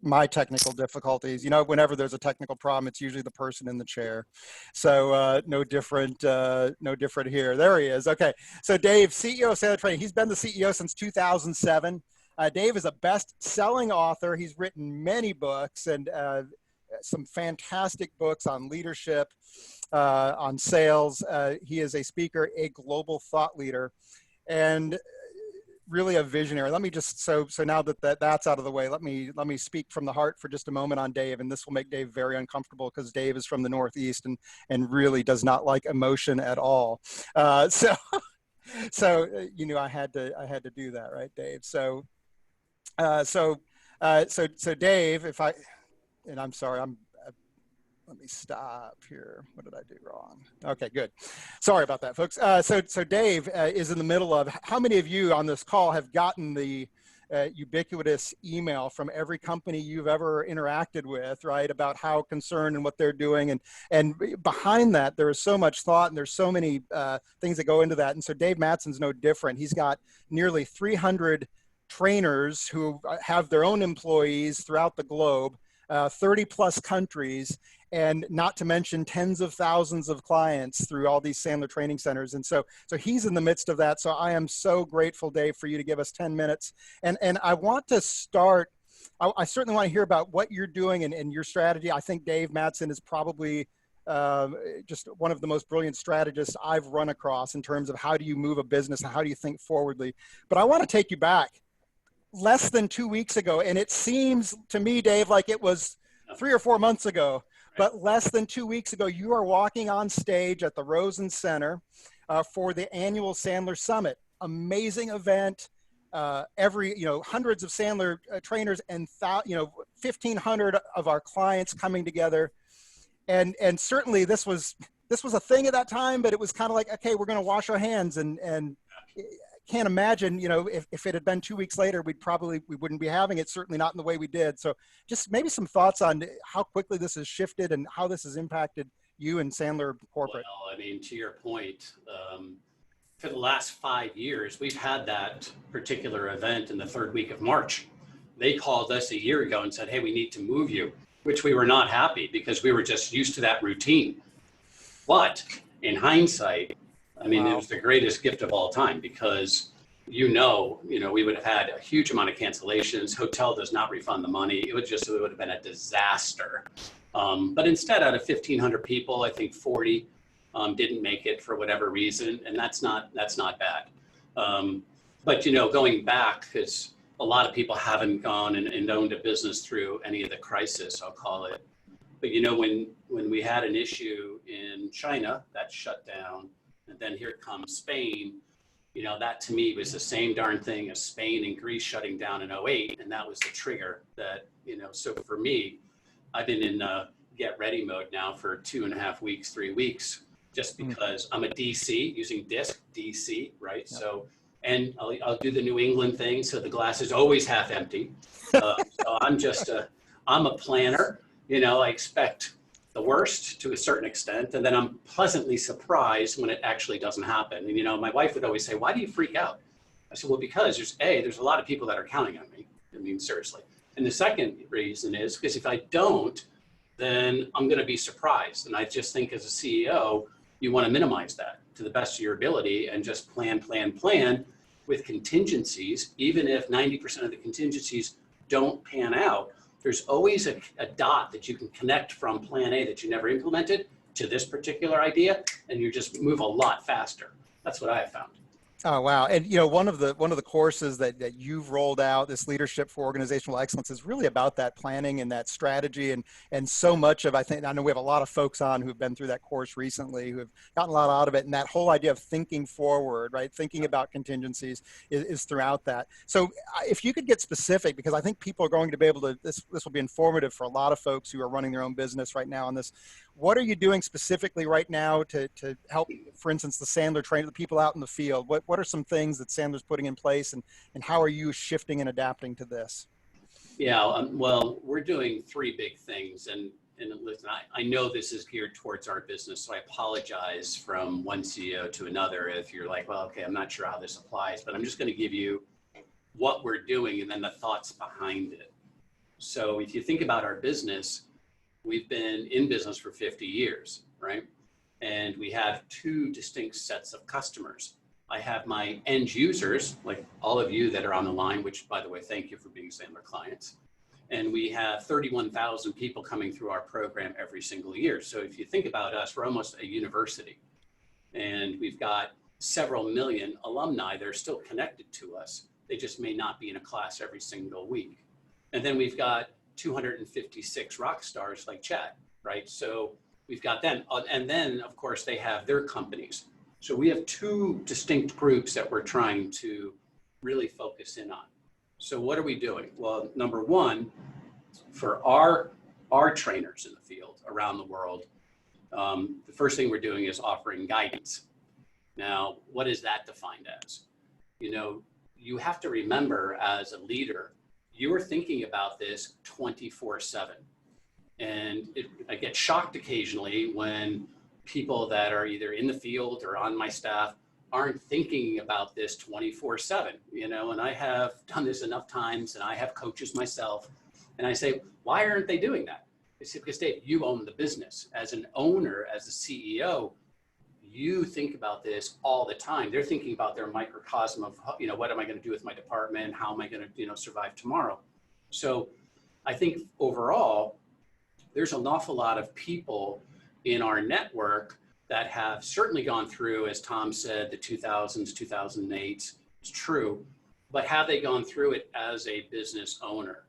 A: My technical difficulties, whenever there's a technical problem, it's usually the person in the chair. So no different here. There he is. Okay. So Dave, CEO of Sandler Training, he's been the CEO since 2007. Dave is a best-selling author. He's written many books and some fantastic books on leadership, on sales. He is a speaker, a global thought leader, and really a visionary. Let me just, so now that's out of the way, let me speak from the heart for just a moment on Dave, and this will make Dave very uncomfortable because Dave is from the Northeast and really does not like emotion at all. So I had to do that, right, Dave? So Dave, and I'm sorry, let me stop here. What did I do wrong? Okay, good. Sorry about that, folks. So Dave is in the middle of, how many of you on this call have gotten the ubiquitous email from every company you've ever interacted with, right, about how concerned and what they're doing, and behind that there is so much thought and there's so many things that go into that. And so Dave Mattson's no different. He's got nearly 300 trainers who have their own employees throughout the globe, 30 plus countries, and not to mention tens of thousands of clients through all these Sandler training centers. And so he's in the midst of that. So I am so grateful, Dave, for you to give us 10 minutes. And I want to start, I certainly want to hear about what you're doing and your strategy. I think Dave Mattson is probably just one of the most brilliant strategists I've run across in terms of how do you move a business and how do you think forwardly. But I want to take you back less than 2 weeks ago. And it seems to me, Dave, like it was 3 or 4 months ago. But less than 2 weeks ago, you are walking on stage at the Rosen Center for the annual Sandler Summit. Amazing event. Hundreds of Sandler trainers and 1,500 of our clients coming together. And certainly this was a thing at that time, but it was kind of like, okay, we're going to wash our hands and can't imagine, if it had been 2 weeks later, we wouldn't be having it, certainly not in the way we did. So just maybe some thoughts on how quickly this has shifted and how this has impacted you and Sandler Corporate.
D: Well, I mean, to your point, for the last 5 years, we've had that particular event in the third week of March. They called us a year ago and said, hey, we need to move you, which we were not happy because we were just used to that routine. But in hindsight, I mean, It was the greatest gift of all time because, we would have had a huge amount of cancellations. Hotel does not refund the money. It would have been a disaster. But instead, out of 1,500 people, I think 40 didn't make it for whatever reason. And that's not bad. But, going back, because a lot of people haven't gone and owned a business through any of the crisis, I'll call it. But, when we had an issue in China that shut down, and then here comes Spain, that to me was the same darn thing as Spain and Greece shutting down in 2008. And that was the trigger that, so for me, I've been in get ready mode now for 2.5 weeks, 3 weeks, just because I'm a DC using disc DC, right? Yep. So, and I'll do the New England thing. So the glass is always half empty. So I'm a planner, I expect the worst to a certain extent, and then I'm pleasantly surprised when it actually doesn't happen. And my wife would always say, why do you freak out? I said, well, because there's a lot of people that are counting on me. I mean, seriously. And the second reason is because if I don't, then I'm going to be surprised. And I just think as a CEO, you want to minimize that to the best of your ability and just plan with contingencies. Even if 90% of the contingencies don't pan out, there's always a dot that you can connect from plan A that you never implemented to this particular idea, and you just move a lot faster. That's what I have found.
A: Oh, wow. And, one of the courses that you've rolled out, this Leadership for Organizational Excellence, is really about that planning and that strategy. And so much of, I know we have a lot of folks on who've been through that course recently, who have gotten a lot out of it. And that whole idea of thinking forward, right? Thinking about contingencies is throughout that. So if you could get specific, because I think people are going to be able to, this will be informative for a lot of folks who are running their own business right now on this. What are you doing specifically right now to help, for instance, the Sandler trainer, the people out in the field? What are some things that Sandler's putting in place, and how are you shifting and adapting to this?
D: Yeah, well, we're doing three big things, and listen, I know this is geared towards our business, so I apologize from one CEO to another if you're like, well, okay, I'm not sure how this applies, but I'm just going to give you what we're doing and then the thoughts behind it. So if you think about our business, we've been in business for 50 years, right? And we have two distinct sets of customers. I have my end users, like all of you that are on the line, which by the way, thank you for being Sandler clients. And we have 31,000 people coming through our program every single year. So if you think about us, we're almost a university. And we've got several million alumni that are still connected to us. They just may not be in a class every single week. And then we've got 256 rock stars like Chad, right? So we've got them. And then of course they have their companies. So we have two distinct groups that we're trying to really focus in on. So what are we doing? Well, number one, for our trainers in the field around the world, the first thing we're doing is offering guidance. Now, what is that defined as? You know, you have to remember as a leader, you're thinking about this 24/7. And I get shocked occasionally when people that are either in the field or on my staff aren't thinking about this 24/7, you know, and I have done this enough times and I have coaches myself and I say, why aren't they doing that? They say, because Dave, you own the business. As an owner, as a CEO, you think about this all the time. They're thinking about their microcosm of, you know, what am I going to do with my department? How am I going to, you know, survive tomorrow? So I think overall, there's an awful lot of people in our network that have certainly gone through, as Tom said, the 2000s, 2008s, it's true, but have they gone through it as a business owner?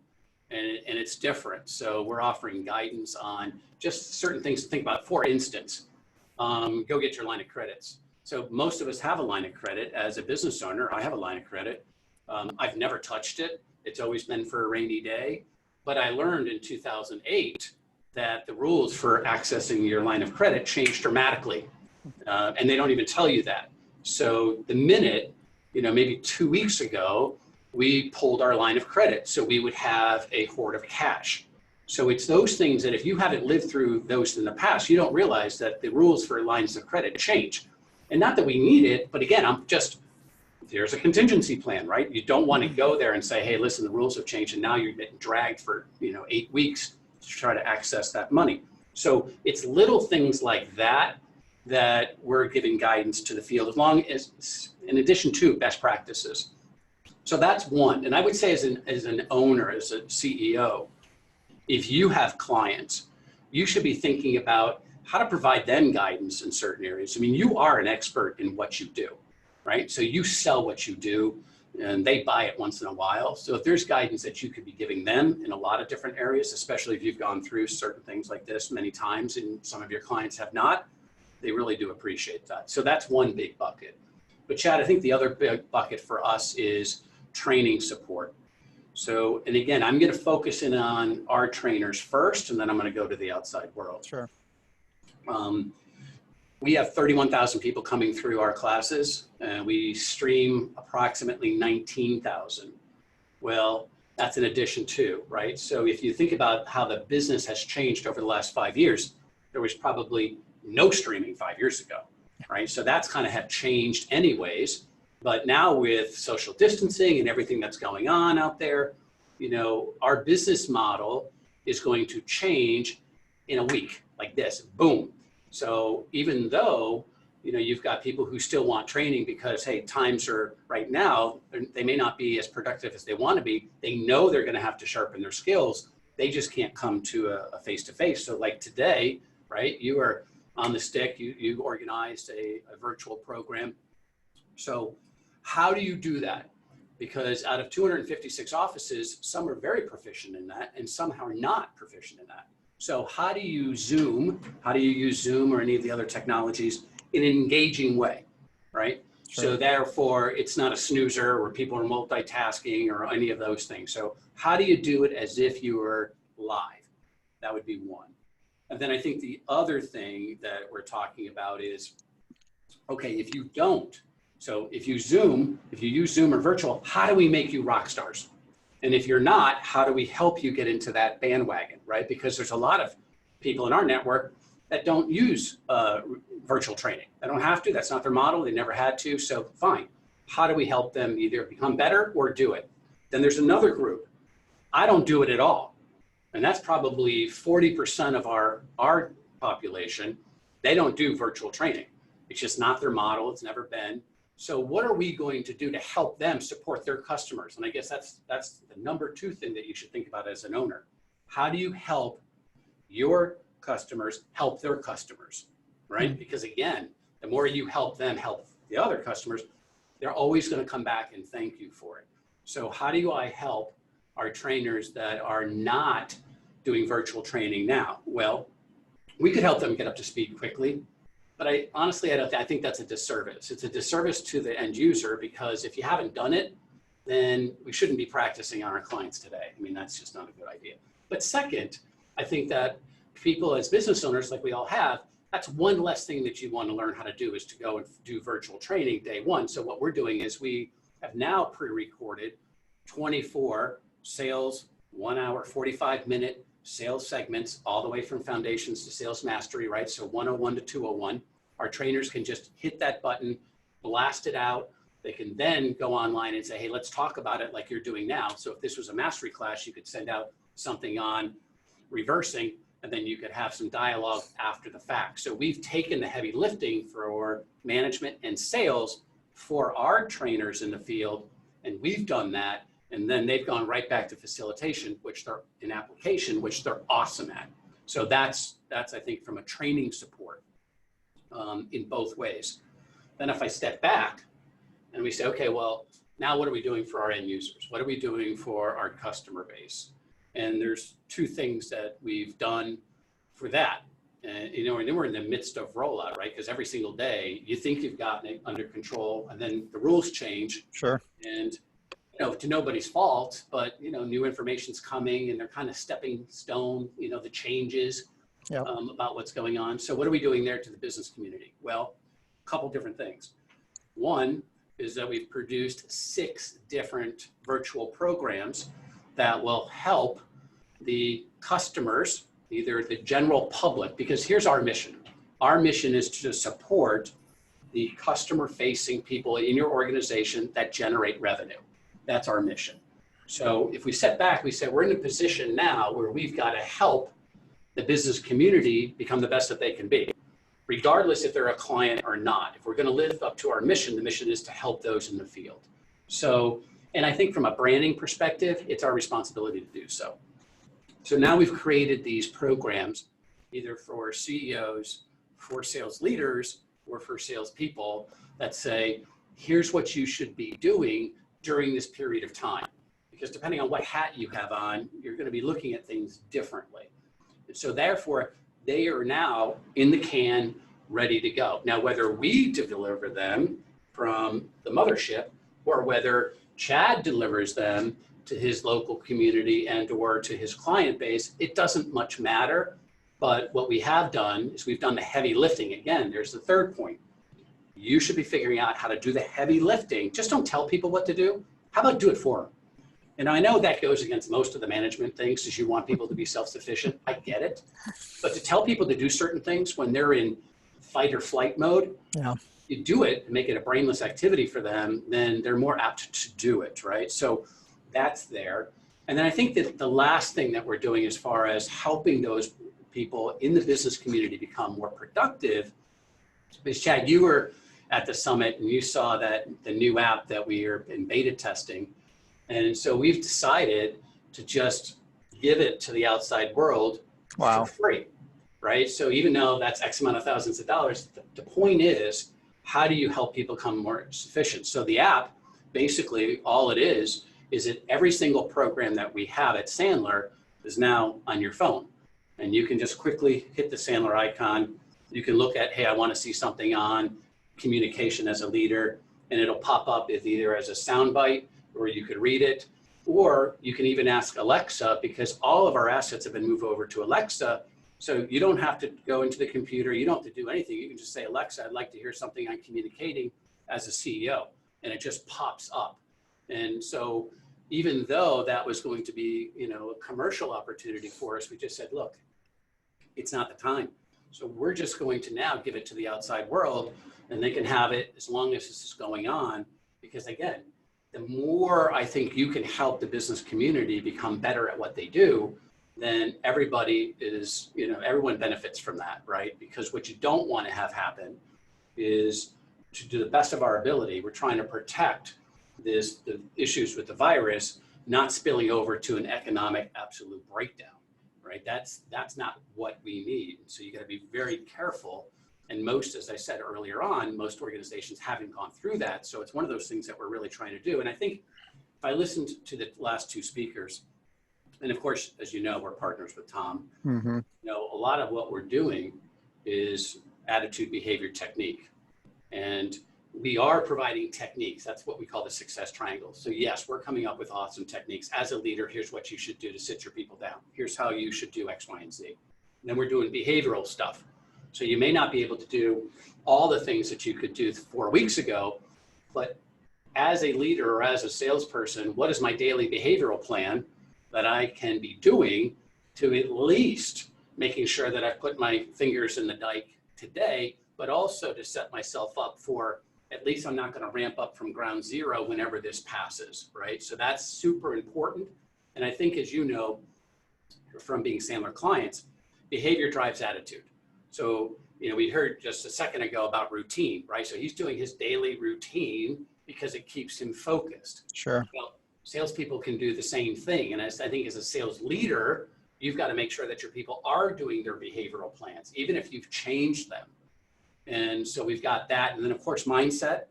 D: And it's different. So we're offering guidance on just certain things to think about. For instance, go get your line of credits. So most of us have a line of credit. As a business owner, I have a line of credit. I've never touched it. It's always been for a rainy day. But I learned in 2008 that the rules for accessing your line of credit changed dramatically. And they don't even tell you that. So the minute, you know, maybe 2 weeks ago, we pulled our line of credit. So we would have a hoard of cash. So it's those things that if you haven't lived through those in the past, you don't realize that the rules for lines of credit change. And not that we need it, but again, there's a contingency plan, right? You don't want to go there and say, hey, listen, the rules have changed and now you're getting dragged for, 8 weeks to try to access that money. So it's little things like that that we're giving guidance to the field, as long as, in addition to best practices. So that's one. And I would say as an owner, as a CEO, if you have clients, you should be thinking about how to provide them guidance in certain areas. I mean, you are an expert in what you do, right? So you sell what you do and they buy it once in a while. So if there's guidance that you could be giving them in a lot of different areas, especially if you've gone through certain things like this many times and some of your clients have not, they really do appreciate that. So that's one big bucket. But Chad, I think the other big bucket for us is training support. So, and again, I'm going to focus in on our trainers first, and then I'm going to go to the outside world.
A: Sure.
D: We have 31,000 people coming through our classes, and we stream approximately 19,000. Well, that's an addition too, right? So if you think about how the business has changed over the last 5 years, there was probably no streaming 5 years ago, right? So that's kind of have changed anyways. But now with social distancing and everything that's going on out there, our business model is going to change in a week like this, boom. So even though, you've got people who still want training because, hey, times are right now, they may not be as productive as they want to be. They know they're going to have to sharpen their skills. They just can't come to a face-to-face. So like today, right, you are on the stick, you organized a virtual program. So how do you do that? Because out of 256 offices, some are very proficient in that and some are not proficient in that. So how do you use Zoom or any of the other technologies in an engaging way, right? Sure. So therefore, it's not a snoozer where people are multitasking or any of those things. So how do you do it as if you were live? That would be one. And then I think the other thing that we're talking about is, okay, if you don't, so if you use Zoom or virtual, how do we make you rock stars? And if you're not, how do we help you get into that bandwagon, right? Because there's a lot of people in our network that don't use virtual training. They don't have to, that's not their model, they never had to, so fine. How do we help them either become better or do it? Then there's another group, I don't do it at all. And that's probably 40% of our population. They don't do virtual training. It's just not their model, it's never been. So what are we going to do to help them support their customers? And I guess that's the number 2 thing that you should think about as an owner. How do you help your customers help their customers, right? Because again, the more you help them help the other customers, they're always going to come back and thank you for it. So how do I help our trainers that are not doing virtual training now? Well, we could help them get up to speed quickly, but I think that's a disservice. It's a disservice to the end user, because if you haven't done it, then we shouldn't be practicing on our clients today. I mean, that's just not a good idea. But second, I think that people as business owners, like we all have, that's one less thing that you want to learn how to do, is to go and do virtual training day one. So what we're doing is we have now pre-recorded 24 sales, 1 hour, 45-minute sales segments, all the way from foundations to sales mastery, right? So 101 to 201. Our trainers can just hit that button, blast it out. They can then go online and say, hey, let's talk about it like you're doing now. So if this was a mastery class, you could send out something on reversing, and then you could have some dialogue after the fact. So we've taken the heavy lifting for management and sales for our trainers in the field, and we've done that. And then they've gone right back to facilitation, which they're in application, which they're awesome at. So that's I think, from a training support in both ways. Then if I step back and we say, okay, well, now what are we doing for our end users? What are we doing for our customer base? And there's 2 things that we've done for that. And, and then we're in the midst of rollout, right? Because every single day you think you've gotten it under control, and then the rules change.
A: Sure.
D: And to nobody's fault, but new information's coming, and they're kind of stepping stone, the changes about what's going on. So what are we doing there to the business community? Well, a couple different things. One is that we've produced 6 different virtual programs that will help the customers, either the general public, because here's our mission. Our mission is to support the customer-facing people in your organization that generate revenue. That's our mission. So if we step back, we say we're in a position now where we've got to help the business community become the best that they can be, regardless if they're a client or not. If we're going to live up to our mission, the mission is to help those in the field. So, and I think from a branding perspective, it's our responsibility to do so. So now we've created these programs, either for CEOs, for sales leaders, or for salespeople, that say, here's what you should be doing during this period of time. Because depending on what hat you have on, you're going to be looking at things differently. And so therefore, they are now in the can, ready to go. Now, whether we deliver them from the mothership, or whether Chad delivers them to his local community and or to his client base, it doesn't much matter. But what we have done is we've done the heavy lifting. Again, there's the third point. You should be figuring out how to do the heavy lifting. Just don't tell people what to do. How about do it for them? And I know that goes against most of the management things, because you want people to be self-sufficient. I get it. But to tell people to do certain things when they're in fight or flight mode, you do it and make it a brainless activity for them, then they're more apt to do it, right? So that's there. And then I think that the last thing that we're doing as far as helping those people in the business community become more productive is, Chad, you were at the summit and you saw that the new app that we are in beta testing. And so we've decided to just give it to the outside world for free, right? So even though that's X amount of thousands of dollars, the point is, how do you help people become more sufficient? So the app, basically all it is that every single program that we have at Sandler is now on your phone. And you can just quickly hit the Sandler icon. You can look at, hey, I want to see something on communication as a leader, and it'll pop up either as a soundbite, or you could read it, or you can even ask Alexa, because all of our assets have been moved over to Alexa. So you don't have to go into the computer. You don't have to do anything. You can just say, Alexa, I'd like to hear something on communicating as a CEO. And it just pops up. And so, even though that was going to be, a commercial opportunity for us, we just said, look, it's not the time. So we're just going to now give it to the outside world, and they can have it as long as this is going on. Because again, the more I think you can help the business community become better at what they do, then everybody is, everyone benefits from that, right? Because what you don't want to have happen is, to do the best of our ability, we're trying to protect the issues with the virus not spilling over to an economic absolute breakdown, right? That's not what we need. So you got to be very careful. And most, as I said earlier on, most organizations haven't gone through that. So it's one of those things that we're really trying to do. And I think if I listened to the last two speakers, and of course, as you know, we're partners with Tom.
A: Mm-hmm.
D: A lot of what we're doing is attitude, behavior, technique. And we are providing techniques. That's what we call the success triangle. So yes, we're coming up with awesome techniques. As a leader, here's what you should do to sit your people down. Here's how you should do X, Y, and Z. And then we're doing behavioral stuff. So you may not be able to do all the things that you could do 4 weeks ago, but as a leader or as a salesperson, what is my daily behavioral plan that I can be doing to at least making sure that I put my fingers in the dike today, but also to set myself up for, at least I'm not going to ramp up from ground zero whenever this passes, right? So that's super important. And I think, as you know, from being Sandler clients, behavior drives attitude. So, we heard just a second ago about routine, right? So he's doing his daily routine because it keeps him focused.
A: Sure.
D: Well, salespeople can do the same thing. And I think as a sales leader, you've got to make sure that your people are doing their behavioral plans, even if you've changed them. And so we've got that. And then of course, mindset,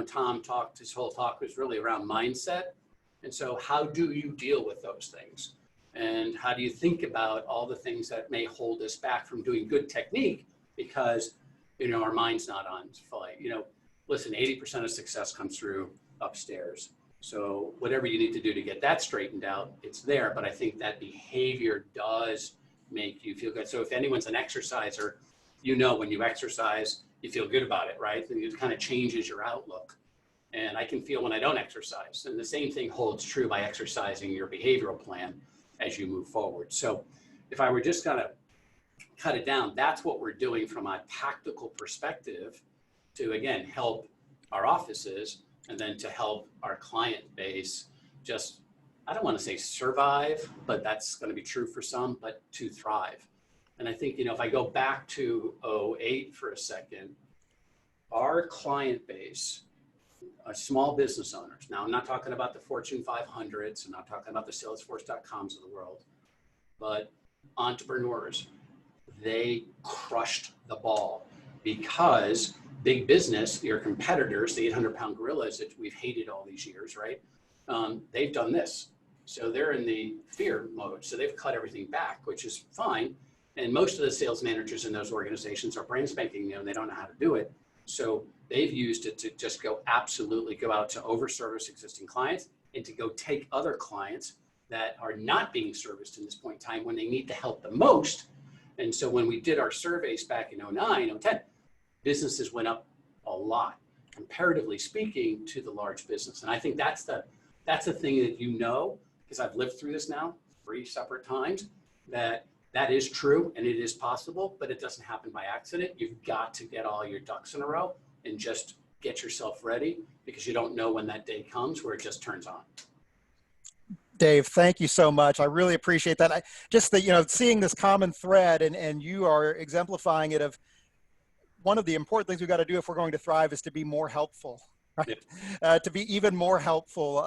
D: Tom talked, his whole talk was really around mindset. And so how do you deal with those things? And how do you think about all the things that may hold us back from doing good technique because, our mind's not on flight. Listen, 80% of success comes through upstairs. So whatever you need to do to get that straightened out, it's there. But I think that behavior does make you feel good. So if anyone's an exerciser, when you exercise, you feel good about it, right? And it kind of changes your outlook. And I can feel when I don't exercise. And the same thing holds true by exercising your behavioral plan as you move forward. So if I were just gonna cut it down, that's what we're doing from a tactical perspective to, again, help our offices and then to help our client base just, I don't want to say survive, but that's going to be true for some, but to thrive. And I think, if I go back to 2008 for a second, our client base, small business owners, now I'm not talking about the Fortune 500s, I'm not talking about the Salesforce.coms of the world, but entrepreneurs, they crushed the ball because big business, your competitors, the 800-pound gorillas that we've hated all these years, right? They've done this. So they're in the fear mode. So they've cut everything back, which is fine. And most of the sales managers in those organizations are brand spanking new and they don't know how to do it. So they've used it to just go out to overservice existing clients and to go take other clients that are not being serviced in this point in time when they need to help the most. And so when we did our surveys back in 2009, 2010, businesses went up a lot, comparatively speaking, to the large business. And I think that's the thing that because I've lived through this now 3 separate times, that is true and it is possible, but it doesn't happen by accident. You've got to get all your ducks in a row and just get yourself ready, because you don't know when that day comes where it just turns on.
A: Dave, thank you so much. I really appreciate that. Seeing this common thread and you are exemplifying it of one of the important things we've got to do if we're going to thrive is to be more helpful, right?
D: Yeah.
A: To be even more helpful,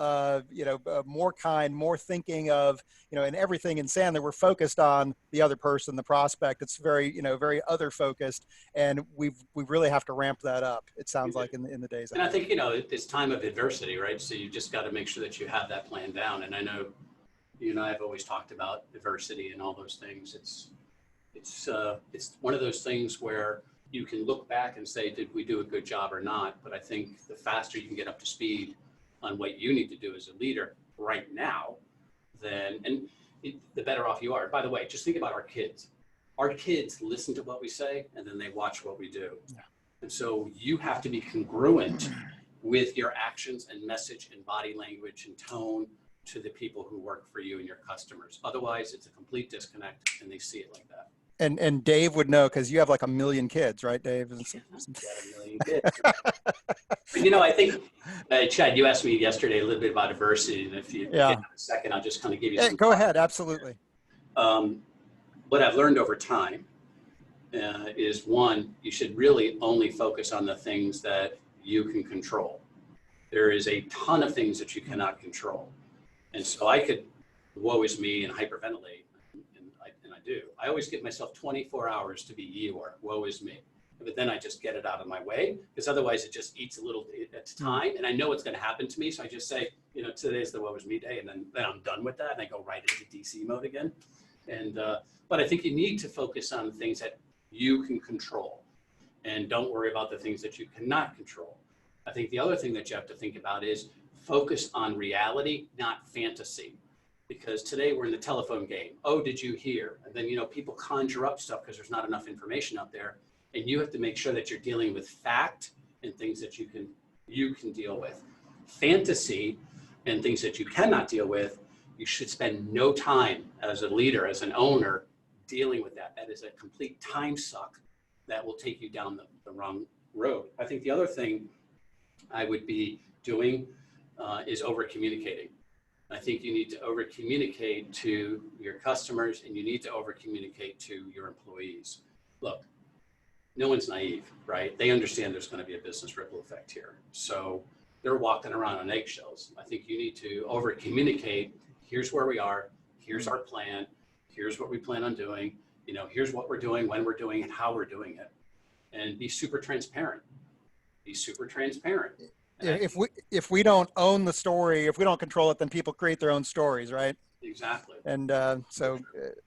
A: more kind, more thinking of, in everything in Sandler, we're focused on the other person, the prospect. It's very, very other focused. And we really have to ramp that up, it sounds like, in the days ahead.
D: And I think, it's time of adversity, right? So you just got to make sure that you have that plan down. And I know you and I have always talked about adversity and all those things. It's one of those things where you can look back and say, did we do a good job or not? But I think the faster you can get up to speed on what you need to do as a leader right now, the better off you are. By the way, just think about our kids. Our kids listen to what we say and then they watch what we do. Yeah. And so you have to be congruent with your actions and message and body language and tone to the people who work for you and your customers. Otherwise, it's a complete disconnect, and they see it like that.
A: And Dave would know because you have like 1 million kids, right, Dave?
D: Got 1 million kids. You know, I think, Chad, you asked me yesterday a little bit about adversity, and if you have a second, I'll just kind of give you some.
A: Go ahead, absolutely.
D: What I've learned over time is, one, you should really only focus on the things that you can control. There is a ton of things that you cannot control. And so I could, woe is me, and hyperventilate. I always give myself 24 hours to be Eeyore, woe is me. But then I just get it out of my way, because otherwise it just eats a little at a time. And I know it's going to happen to me. So I just say, you know, today's the woe is me day. And then I'm done with that. And I go right into DC mode again. And, but I think you need to focus on the things that you can control, and don't worry about the things that you cannot control. I think the other thing that you have to think about is focus on reality, not fantasy. Because today we're in the telephone game. Oh, did you hear? And then, you know, people conjure up stuff because there's not enough information out there. And you have to make sure that you're dealing with fact and things that you can deal with. Fantasy and things that you cannot deal with, you should spend no time as a leader, as an owner, dealing with that. That is a complete time suck that will take you down the wrong road. I think the other thing I would be doing is over communicating. I think you need to over communicate to your customers, and you need to over communicate to your employees. Look, no one's naive, right? They understand there's going to be a business ripple effect here. So they're walking around on eggshells. I think you need to over communicate. Here's where we are. Here's our plan. Here's what we plan on doing. You know, here's what we're doing, when we're doing it, how we're doing it, and be super transparent. Be super transparent.
A: If we don't own the story, if we don't control it, then people create their own stories, right?
D: Exactly.
A: And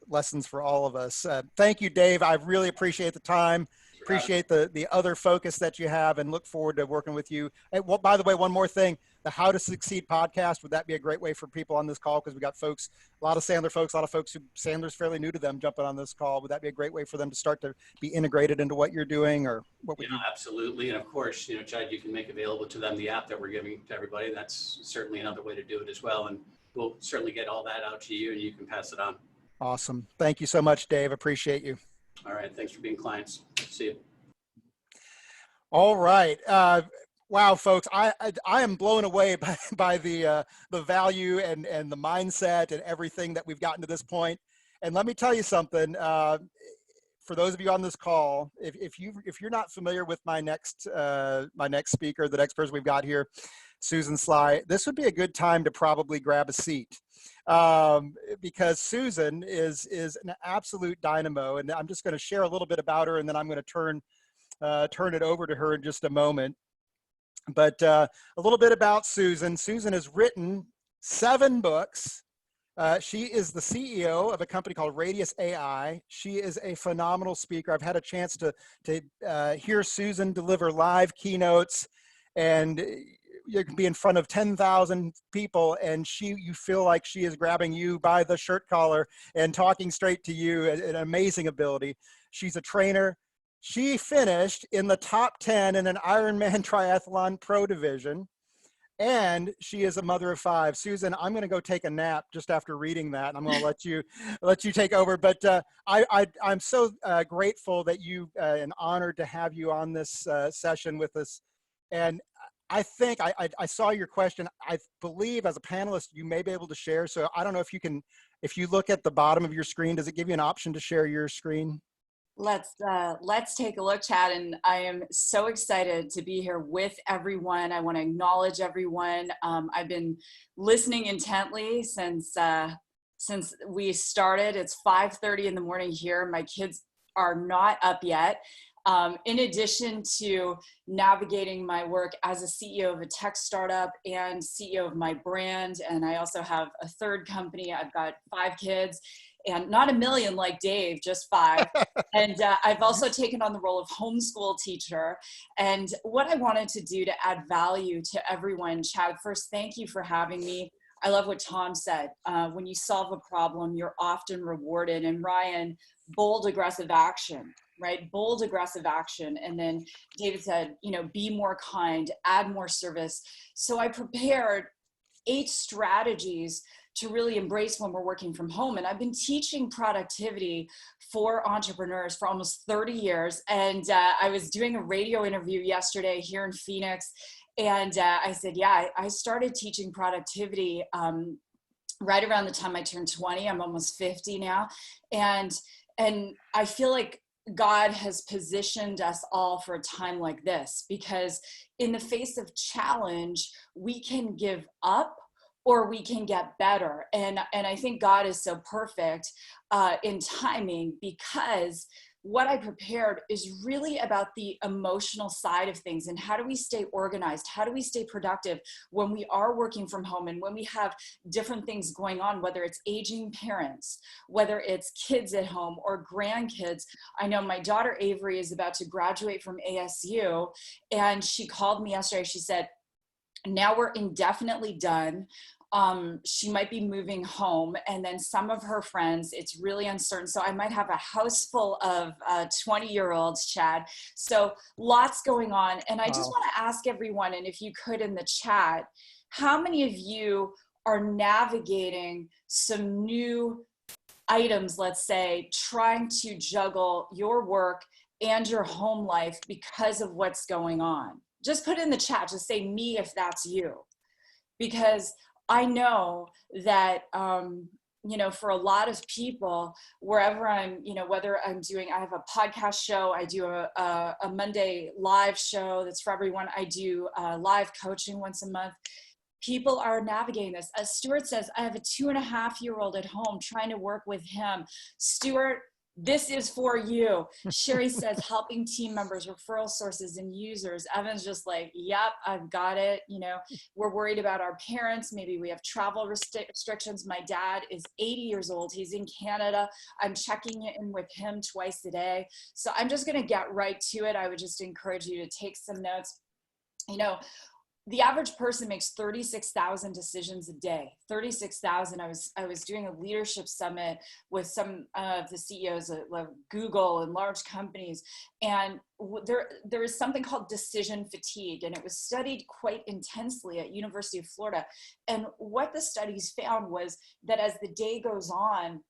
A: lessons for all of us. Thank you, Dave. I really appreciate the time. Appreciate the other focus that you have, and look forward to working with you. And, well, by the way, one more thing, the How to Succeed podcast, would that be a great way for people on this call? Because we got folks, a lot of Sandler folks, a lot of folks who Sandler's fairly new to them jumping on this call. Would that be a great way for them to start to be integrated into what you're doing, or what would you?
D: Absolutely. And of course, you know, Chad, you can make available to them the app that we're giving to everybody. That's certainly another way to do it as well. And we'll certainly get all that out to you, and you can pass it on.
A: Awesome. Thank you so much, Dave. Appreciate you.
D: All right. Thanks for being clients. See you.
A: All right. Wow, folks, I am blown away by the value and the mindset and everything that we've gotten to this point. And let me tell you something. For those of you on this call, if you're not familiar with my next speaker, the next person we've got here, Susan Sly, this would be a good time to probably grab a seat, because Susan is an absolute dynamo. And I'm just going to share a little bit about her, and then I'm going to turn it over to her in just a moment. But a little bit about Susan. Susan has written 7 books. She is the CEO of a company called Radius AI. She is a phenomenal speaker. I've had a chance to hear Susan deliver live keynotes, and you can be in front of 10,000 people, and you feel like she is grabbing you by the shirt collar and talking straight to you. An amazing ability. She's a trainer. She finished in the top 10 in an Ironman Triathlon Pro division, and she is a mother of 5. Susan, I'm going to go take a nap just after reading that, and I'm going to let you take over. But I'm so grateful that and honored to have you on this session with us. And I think I saw your question. I believe as a panelist, you may be able to share. So I don't know if you look at the bottom of your screen, does it give you an option to share your screen?
E: Let's take a look, Chad, and I am so excited to be here with everyone. I want to acknowledge everyone. I've been listening intently since we started. It's 5:30 in the morning here. My kids are not up yet. In addition to navigating my work as a CEO of a tech startup and CEO of my brand, and I also have a third company. I've got 5 kids. And not a million like Dave, just 5. And I've also taken on the role of homeschool teacher. And what I wanted to do to add value to everyone, Chad, first, thank you for having me. I love what Tom said. When you solve a problem, you're often rewarded. And Ryan, bold, aggressive action, right? Bold, aggressive action. And then David said, you know, be more kind, add more service. So I prepared 8 strategies to really embrace when we're working from home. And I've been teaching productivity for entrepreneurs for almost 30 years. And I was doing a radio interview yesterday here in Phoenix. And I said, yeah, I started teaching productivity right around the time I turned 20. I'm almost 50 now. And I feel like God has positioned us all for a time like this, because in the face of challenge, we can give up or we can get better. And I think God is so perfect in timing, because what I prepared is really about the emotional side of things, and how do we stay organized? How do we stay productive when we are working from home and when we have different things going on, whether it's aging parents, whether it's kids at home or grandkids. I know my daughter Avery is about to graduate from ASU, and she called me yesterday. She said, now we're indefinitely done. She might be moving home, and then some of her friends, it's really uncertain. So I might have a house full of 20-year-olds, Chad. So lots going on. And I just want to ask everyone, and if you could in the chat, how many of you are navigating some new items, let's say, trying to juggle your work and your home life because of what's going on? Just put in the chat, just say me if that's you. Because I know that, for a lot of people, wherever I'm, whether I'm doing, I have a podcast show, I do a Monday live show that's for everyone. I do live coaching once a month. People are navigating this. As Stuart says, I have a 2.5-year-old at home trying to work with him. Stuart, this is for you. Sherry says, helping team members, referral sources, and users. Evan's just like, yep, I've got it. We're worried about our parents. Maybe we have travel restrictions. My dad is 80 years old. He's in Canada. I'm checking in with him twice a day. So I'm just going to get right to it. I would just encourage you to take some notes. The average person makes 36,000 decisions a day. 36,000. I was doing a leadership summit with some of the CEOs of Google and large companies, and there is something called decision fatigue, and it was studied quite intensely at University of Florida. And what the studies found was that as the day goes on,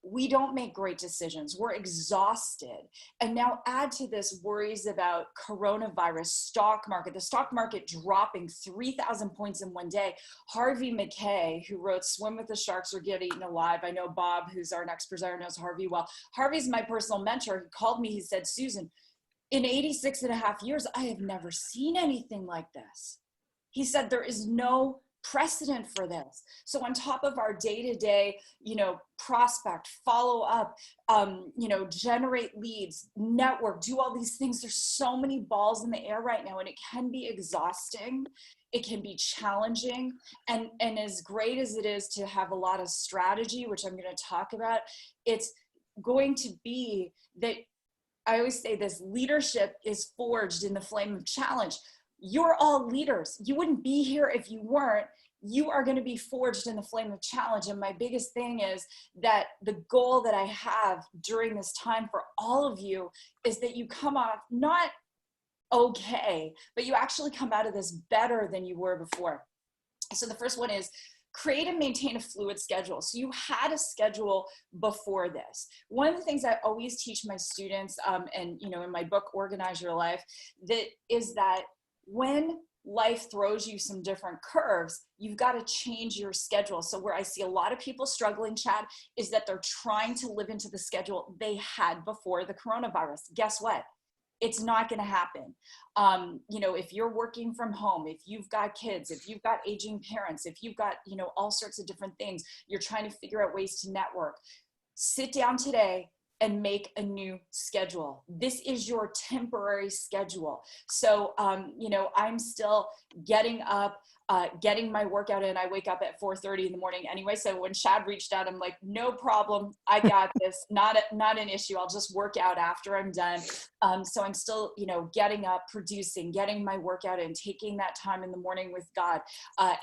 E: we don't make great decisions. We're exhausted. And now add to this worries about coronavirus, the stock market dropping 3,000 points in one day. Harvey McKay, who wrote Swim with the Sharks or Get Eaten Alive. I know Bob, who's our next presenter, knows Harvey well. Harvey's my personal mentor. He called me, he said, Susan, in 86.5 years, I have never seen anything like this. He said, there is no precedent for this. So on top of our day-to-day, prospect, follow up, generate leads, network, do all these things. There's so many balls in the air right now, and it can be exhausting. It can be challenging. And as great as it is to have a lot of strategy, which I'm going to talk about, it's going to be that, I always say this, leadership is forged in the flame of challenge. You're all leaders. You wouldn't be here if you weren't. You are going to be forged in the flame of challenge. And my biggest thing is that the goal that I have during this time for all of you is that you come off not okay, but you actually come out of this better than you were before. So the first one is create and maintain a fluid schedule. So you had a schedule before this. One of the things I always teach my students, and in my book, Organize Your Life, is that when life throws you some different curves, you've got to change your schedule. So where I see a lot of people struggling, Chad, is that they're trying to live into the schedule they had before the coronavirus. Guess what? It's not going to happen. If you're working from home, if you've got kids, if you've got aging parents, if you've got, all sorts of different things, you're trying to figure out ways to network. Sit down today and make a new schedule. This is your temporary schedule. So, I'm still getting up, getting my workout in. I wake up at 4:30 in the morning anyway. So when Chad reached out, I'm like, no problem. I got this. Not an issue. I'll just work out after I'm done. So I'm still, getting up, producing, getting my workout in, taking that time in the morning with God,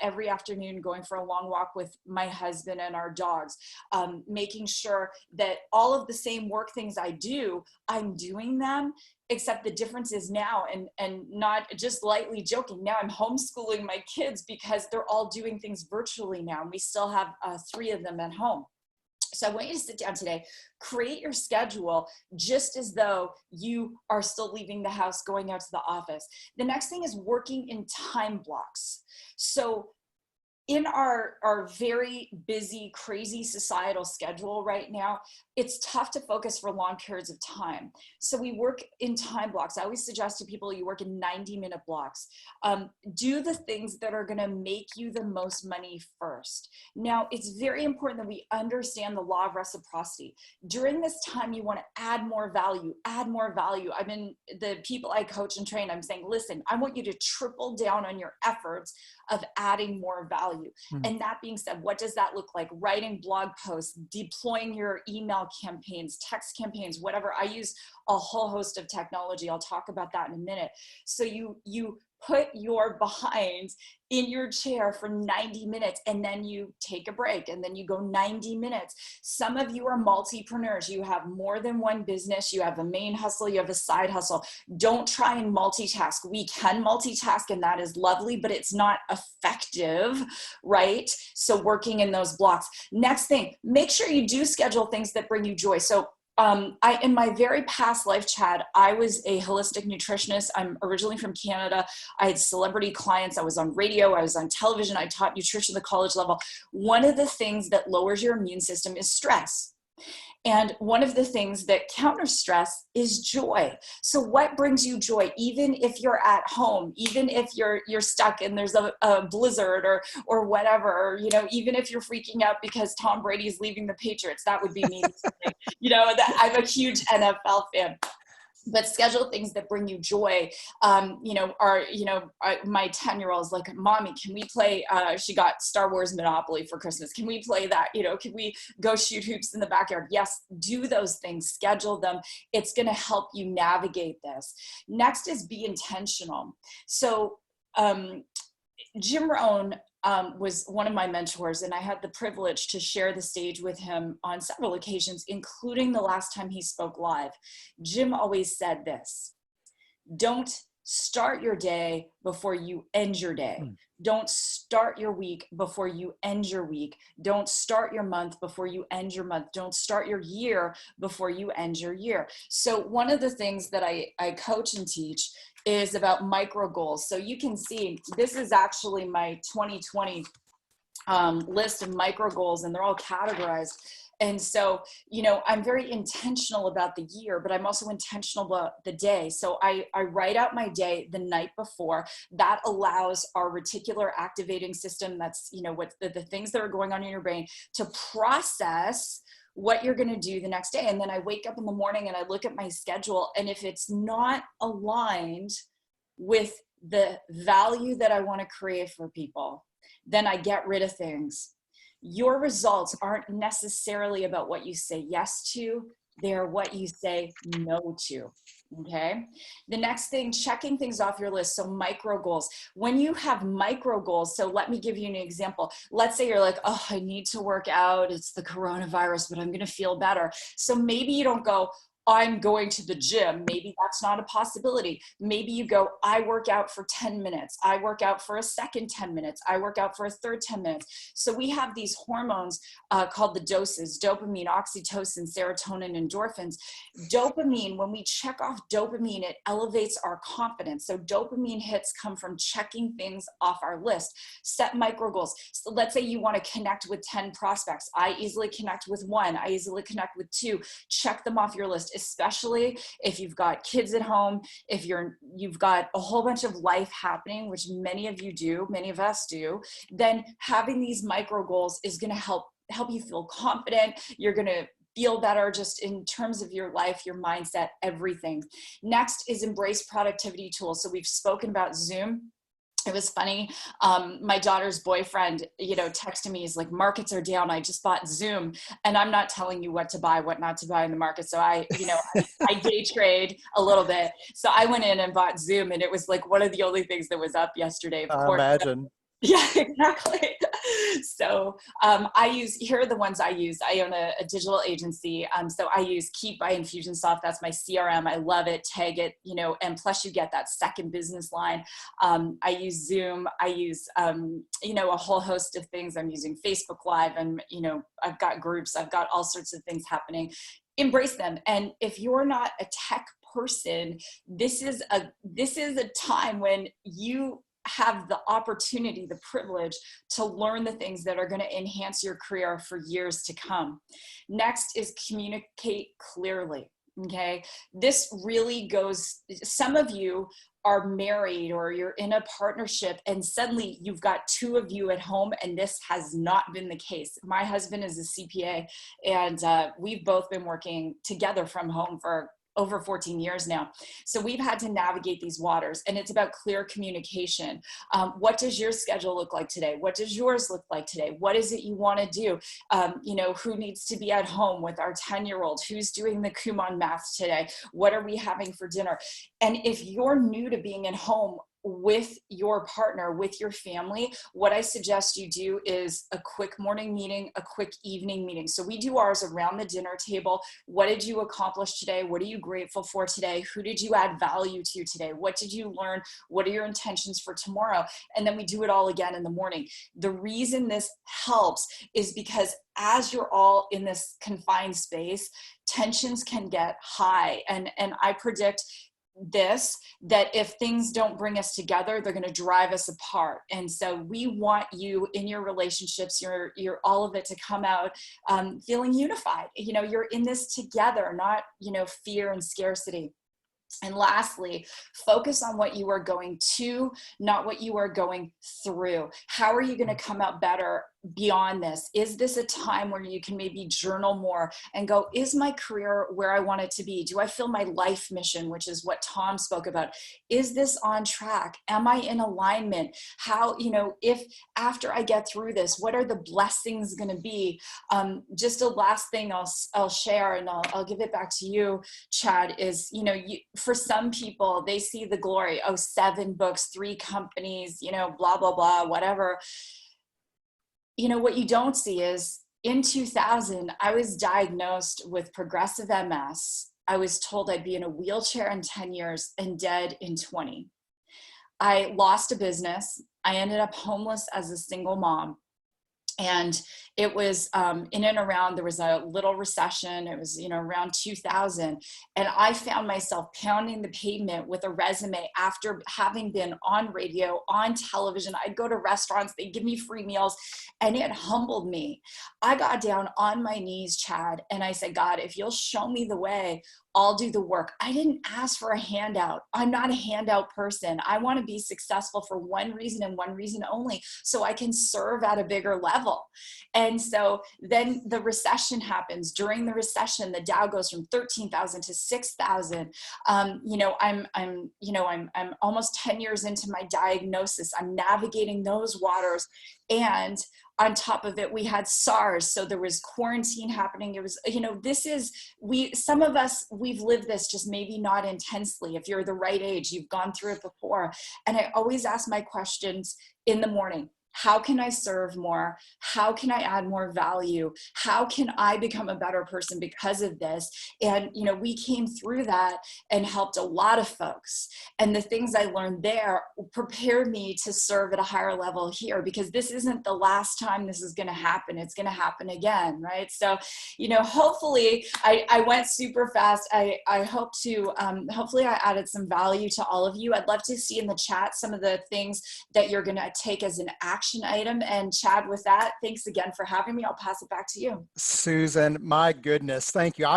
E: every afternoon, going for a long walk with my husband and our dogs, making sure that all of the same work things I do, I'm doing them except the difference is now, and not just lightly joking, now I'm homeschooling my kids because they're all doing things virtually now. And we still have 3 of them at home. So I want you to sit down today, create your schedule just as though you are still leaving the house, going out to the office. The next thing is working in time blocks. So in our very busy, crazy societal schedule right now, it's tough to focus for long periods of time. So we work in time blocks. I always suggest to people you work in 90-minute blocks. Do the things that are gonna make you the most money first. Now, it's very important that we understand the law of reciprocity. During this time, you wanna add more value, add more value. I mean, the people I coach and train, I'm saying, listen, I want you to triple down on your efforts of adding more value. And that being said, what does that look like? Writing blog posts, deploying your email campaigns, text campaigns, whatever. I use a whole host of technology. I'll talk about that in a minute. So you put your behind in your chair for 90 minutes and then you take a break and then you go 90 minutes. Some of you are multipreneurs. You have more than one business. You have a main hustle. You have a side hustle. Don't try and multitask. We can multitask and that is lovely, but it's not effective, right? So working in those blocks. Next thing, make sure you do schedule things that bring you joy. So in my very past life, Chad, I was a holistic nutritionist. I'm originally from Canada. I had celebrity clients. I was on radio. I was on television. I taught nutrition at the college level. One of the things that lowers your immune system is stress. And one of the things that counters stress is joy. So what brings you joy? Even if you're at home, even if you're stuck and there's a blizzard or whatever, or, even if you're freaking out because Tom Brady's leaving the Patriots, that would be me. I'm a huge NFL fan. But schedule things that bring you joy. My 10-year-old is like, Mommy, can we play, she got Star Wars Monopoly for Christmas. Can we play that? Can we go shoot hoops in the backyard? Yes, do those things, schedule them. It's gonna help you navigate this. Next is be intentional. So Jim Rohn was one of my mentors, and I had the privilege to share the stage with him on several occasions, including the last time he spoke live. Jim always said this: don't start your day before you end your day. Don't start your week before you end your week. Don't start your month before you end your month. Don't start your year before you end your year. So one of the things that I coach and teach is about micro goals. So you can see, this is actually my 2020 list of micro goals, and they're all categorized. And so, I'm very intentional about the year, but I'm also intentional about the day. So I write out my day the night before. That allows our reticular activating system, that's, what the things that are going on in your brain, to process what you're going to do the next day. And then I wake up in the morning and I look at my schedule. And if it's not aligned with the value that I want to create for people, then I get rid of things. Your results aren't necessarily about what you say yes to. They're what you say no to. Okay. The next thing, checking things off your list. So micro goals. When you have micro goals, so let me give you an example. Let's say you're like, oh, I need to work out. It's the coronavirus, but I'm going to feel better. So maybe you don't go, I'm going to the gym. Maybe that's not a possibility. Maybe you go, I work out for 10 minutes. I work out for a second 10 minutes. I work out for a third 10 minutes. So we have these hormones called the doses: dopamine, oxytocin, serotonin, endorphins. Dopamine, when we check off dopamine, it elevates our confidence. So dopamine hits come from checking things off our list. Set micro goals. So let's say you want to connect with 10 prospects. I easily connect with 1. I easily connect with 2. Check them off your list, especially if you've got kids at home, if you've got a whole bunch of life happening, which many of you do, many of us do. Then having these micro goals is going to help you feel confident. You're going to feel better just in terms of your life, your mindset, everything. Next is embrace productivity tools. So we've spoken about Zoom. It was funny. My daughter's boyfriend, texted me. He's like, markets are down. I just bought Zoom. And I'm not telling you what to buy, what not to buy in the market. So I day trade a little bit. So I went in and bought Zoom, and it was like one of the only things that was up yesterday. Of course.
A: Imagine.
E: Yeah, exactly. So here are the ones I use. I own a digital agency. So I use Keep by Infusionsoft. That's my CRM. I love it. Tag it, and plus you get that second business line. I use Zoom. I use, a whole host of things. I'm using Facebook Live, and, I've got groups. I've got all sorts of things happening. Embrace them. And if you're not a tech person, this is a time when you have the opportunity, the privilege to learn the things that are going to enhance your career for years to come. Next is communicate clearly. Okay. This really goes, some of you are married or you're in a partnership and suddenly you've got two of you at home, and this has not been the case. My husband is a CPA, and we've both been working together from home for over 14 years now. So we've had to navigate these waters, and it's about clear communication. What does your schedule look like today? What does yours look like today? What is it you want to do? Who needs to be at home with our 10-year-old? Who's doing the Kumon math today? What are we having for dinner? And if you're new to being at home with your partner, with your family, what I suggest you do is a quick morning meeting, a quick evening meeting. So we do ours around the dinner table. What did you accomplish today? What are you grateful for today? Who did you add value to today? What did you learn? What are your intentions for tomorrow? And then we do it all again in the morning. The reason this helps is because as you're all in this confined space, tensions can get high. And I predict that if things don't bring us together, they're going to drive us apart. And so we want you in your relationships, your all of it to come out feeling unified. You're in this together, not fear and scarcity. And lastly, focus on what you are going to, not what you are going through. How are you going to come out better beyond this? Is this a time where you can maybe journal more and go, is my career where I want it to be? Do I feel my life mission, which is what Tom spoke about? Is this on track? Am I in alignment? How, if after I get through this, what are the blessings going to be? Just a last thing I'll share, and I'll give it back to you, Chad, is, for some people, they see the glory, 7 books, 3 companies, blah, blah, blah, whatever. What you don't see is in 2000, I was diagnosed with progressive MS. I was told I'd be in a wheelchair in 10 years and dead in 20. I lost a business. I ended up homeless as a single mom. And it was in and around, there was a little recession. It was, around 2000. And I found myself pounding the pavement with a resume after having been on radio, on television. I'd go to restaurants, they'd give me free meals, and it humbled me. I got down on my knees, Chad, and I said, God, if you'll show me the way, I'll do the work. I didn't ask for a handout. I'm not a handout person. I want to be successful for one reason and one reason only, so I can serve at a bigger level. And so then the recession happens. During the recession, the Dow goes from 13,000 to 6,000. I'm almost 10 years into my diagnosis. I'm navigating those waters. And on top of it, we had SARS. So there was quarantine happening. It was, some of us, we've lived this, just maybe not intensely. If you're the right age, you've gone through it before. And I always ask my questions in the morning. How can I serve more? How can I add more value? How can I become a better person because of this? And, we came through that and helped a lot of folks. And the things I learned there prepared me to serve at a higher level here, because this isn't the last time this is going to happen. It's going to happen again, right? So, hopefully I went super fast. I hope to, hopefully I added some value to all of you. I'd love to see in the chat some of the things that you're going to take as an action item. And Chad, with that, thanks again for having me. I'll pass it back to you.
A: Susan, my goodness, thank you.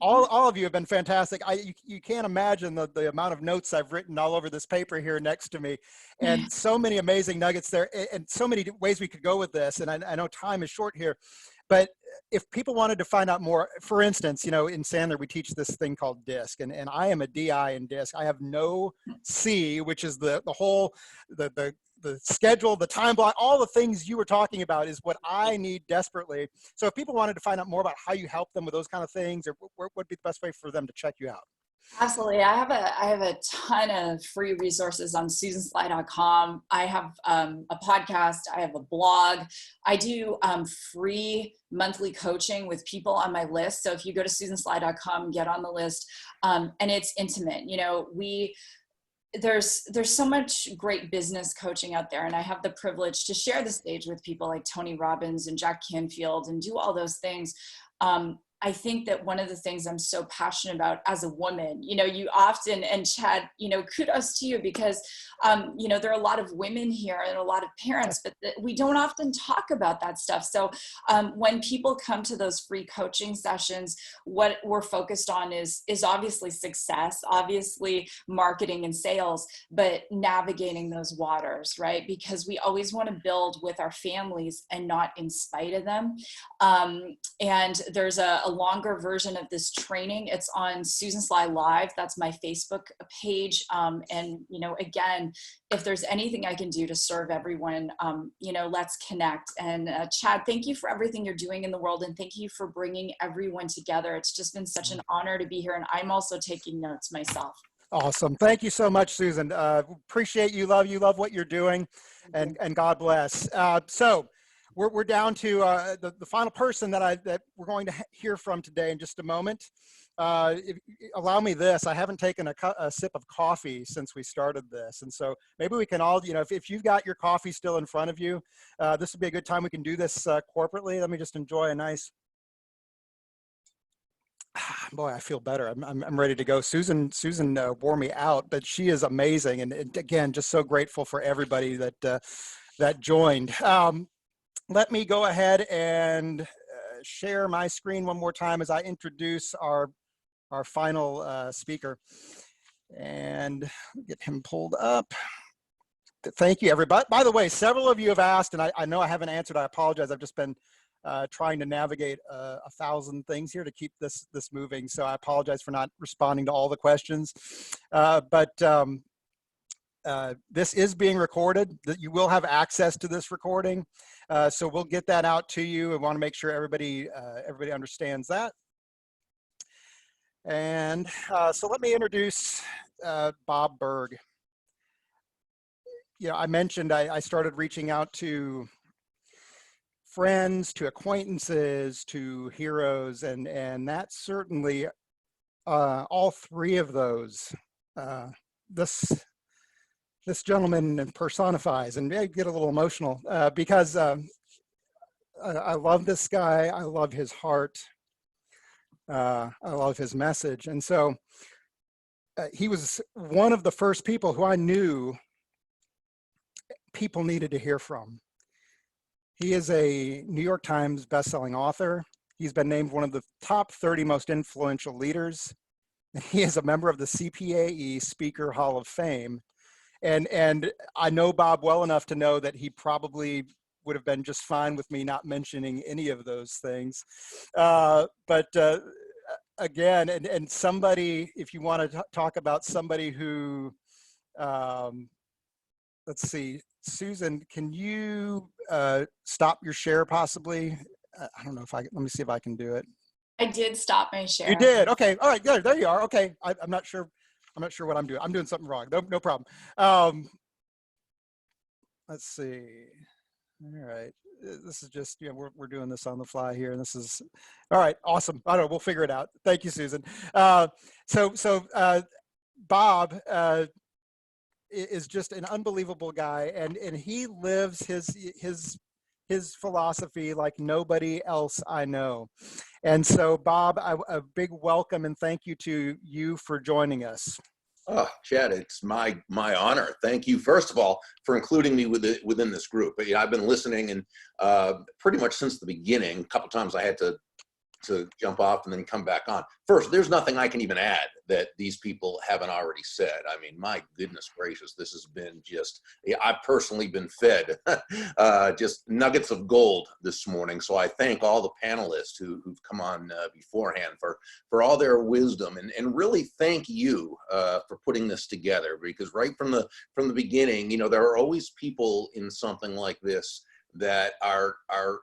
A: All of you have been fantastic. You can't imagine the amount of notes I've written all over this paper here next to me, and so many amazing nuggets there, and so many ways we could go with this. And I know time is short here, but if people wanted to find out more, for instance, in Sandler, we teach this thing called DISC, and I am a DI in DISC. I have no C, which is the whole, the schedule, the time block, all the things you were talking about is what I need desperately. So if people wanted to find out more about how you help them with those kind of things, or what would be the best way for them to check you out?
E: Absolutely. I have a ton of free resources on susansly.com. I have a podcast. I have a blog. I do free monthly coaching with people on my list. So if you go to susansly.com, get on the list, and it's intimate. You know, there's so much great business coaching out there, and I have the privilege to share the stage with people like Tony Robbins and Jack Canfield and do all those things. I think that one of the things I'm so passionate about as a woman, you know, you often, and Chad, you know, kudos to you because, you know, there are a lot of women here and a lot of parents, but we don't often talk about that stuff. So when people come to those free coaching sessions, what we're focused on is obviously success, obviously marketing and sales, but navigating those waters, right? Because we always want to build with our families and not in spite of them. And there's a longer version of this training. It's on Susan Sly Live. That's my Facebook page. And, you know, again, if there's anything I can do to serve everyone, you know, let's connect. And Chad, thank you for everything you're doing in the world. And thank you for bringing everyone together. It's just been such an honor to be here. And I'm also taking notes myself.
A: Awesome. Thank you so much, Susan. Appreciate you, love what you're doing, and God bless. So we're down to the final person that we're going to hear from today in just a moment. Allow me this. I haven't taken a sip of coffee since we started this. And so maybe we can all, you know, if you've got your coffee still in front of you, this would be a good time we can do this corporately. Let me just enjoy a nice, boy, I feel better. I'm ready to go. Susan wore me out, but she is amazing. And again, just so grateful for everybody that joined. Let me go ahead and share my screen one more time as I introduce our final speaker, and get him pulled up. Thank you, everybody. By the way, several of you have asked, and I know I haven't answered. I apologize. I've just been trying to navigate 1,000 things here to keep this moving. So I apologize for not responding to all the questions. This is being recorded. You will have access to this recording. So we'll get that out to you. I want to make sure everybody understands that. And so let me introduce Bob Burg. You know, I mentioned I started reaching out to friends, to acquaintances, to heroes, and that certainly all three of those this gentleman personifies, and I get a little emotional because I love this guy. I love his heart. I love his message. And so he was one of the first people who I knew people needed to hear from. He is a New York Times bestselling author. He's been named one of the top 30 most influential leaders. He is a member of the CPAE Speaker Hall of Fame. And I know Bob well enough to know that he probably would have been just fine with me not mentioning any of those things. Again, and somebody, if you want to talk about somebody who, let's see, Susan, can you stop your share possibly? I don't know if let me see if I can do it.
E: I did stop my share.
A: You did? Okay. All right, good. There you are. Okay. I'm not sure what I'm doing. I'm doing something wrong. No problem. Let's see. All right. This is just, you know, we're doing this on the fly here, and this is, all right, awesome. I don't know, we'll figure it out. Thank you, Susan. Bob is just an unbelievable guy, and he lives his philosophy like nobody else I know. And so, Bob, a big welcome and thank you to you for joining us.
F: Oh, Chad, it's my honor. Thank you, first of all, for including me within this group. But, yeah, I've been listening, and pretty much since the beginning. A couple times I had to jump off and then come back on. First, there's nothing I can even add that these people haven't already said. I mean, my goodness gracious, this has been just, I've personally been fed just nuggets of gold this morning. So I thank all the panelists who've come on beforehand for all their wisdom, and really thank you for putting this together, because right from the beginning, you know, there are always people in something like this that are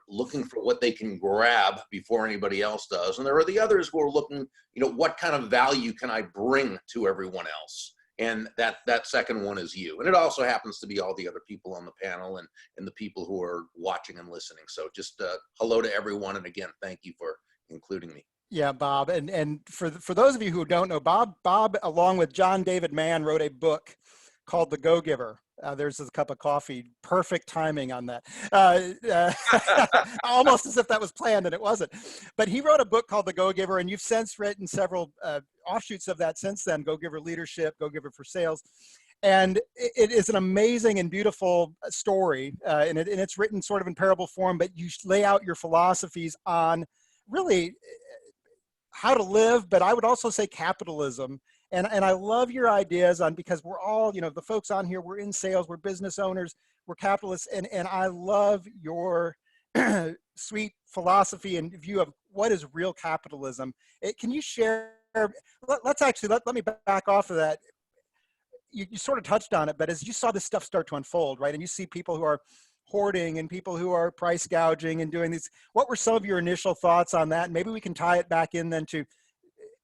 F: looking for what they can grab before anybody else does. And there are the others who are looking, what kind of value can I bring to everyone else? And that second one is you. And it also happens to be all the other people on the panel and the people who are watching and listening. So just hello to everyone. And again, thank you for including me.
A: Yeah, Bob. And for those of you who don't know, Bob, along with John David Mann, wrote a book called The Go-Giver. There's a cup of coffee. Perfect timing on that. Almost as if that was planned, and it wasn't. But he wrote a book called The Go-Giver, and you've since written several offshoots of that since then, Go-Giver Leadership, Go-Giver for Sales. And it is an amazing and beautiful story, and it's written sort of in parable form, but you lay out your philosophies on really how to live, but I would also say capitalism. And I love your ideas on, because we're all, the folks on here, we're in sales, we're business owners, we're capitalists. And I love your sweet philosophy and view of what is real capitalism. Can you share, let me back off of that. You sort of touched on it, but as you saw this stuff start to unfold, right? And you see people who are hoarding and people who are price gouging and doing these, what were some of your initial thoughts on that? And maybe we can tie it back in then to,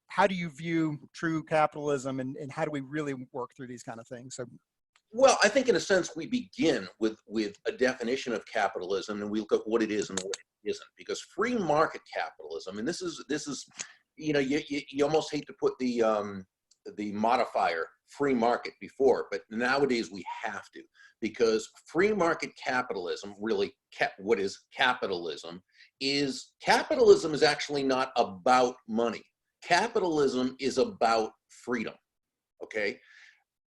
A: how do you view true capitalism, and how do we really work through these kind of things? So,
F: well, I think in a sense we begin with a definition of capitalism, and we look at what it is and what it isn't. Because free market capitalism, and this is you almost hate to put the modifier free market before, but nowadays we have to, because free market capitalism, really, what is capitalism? Capitalism is actually not about money. Capitalism is about freedom, okay?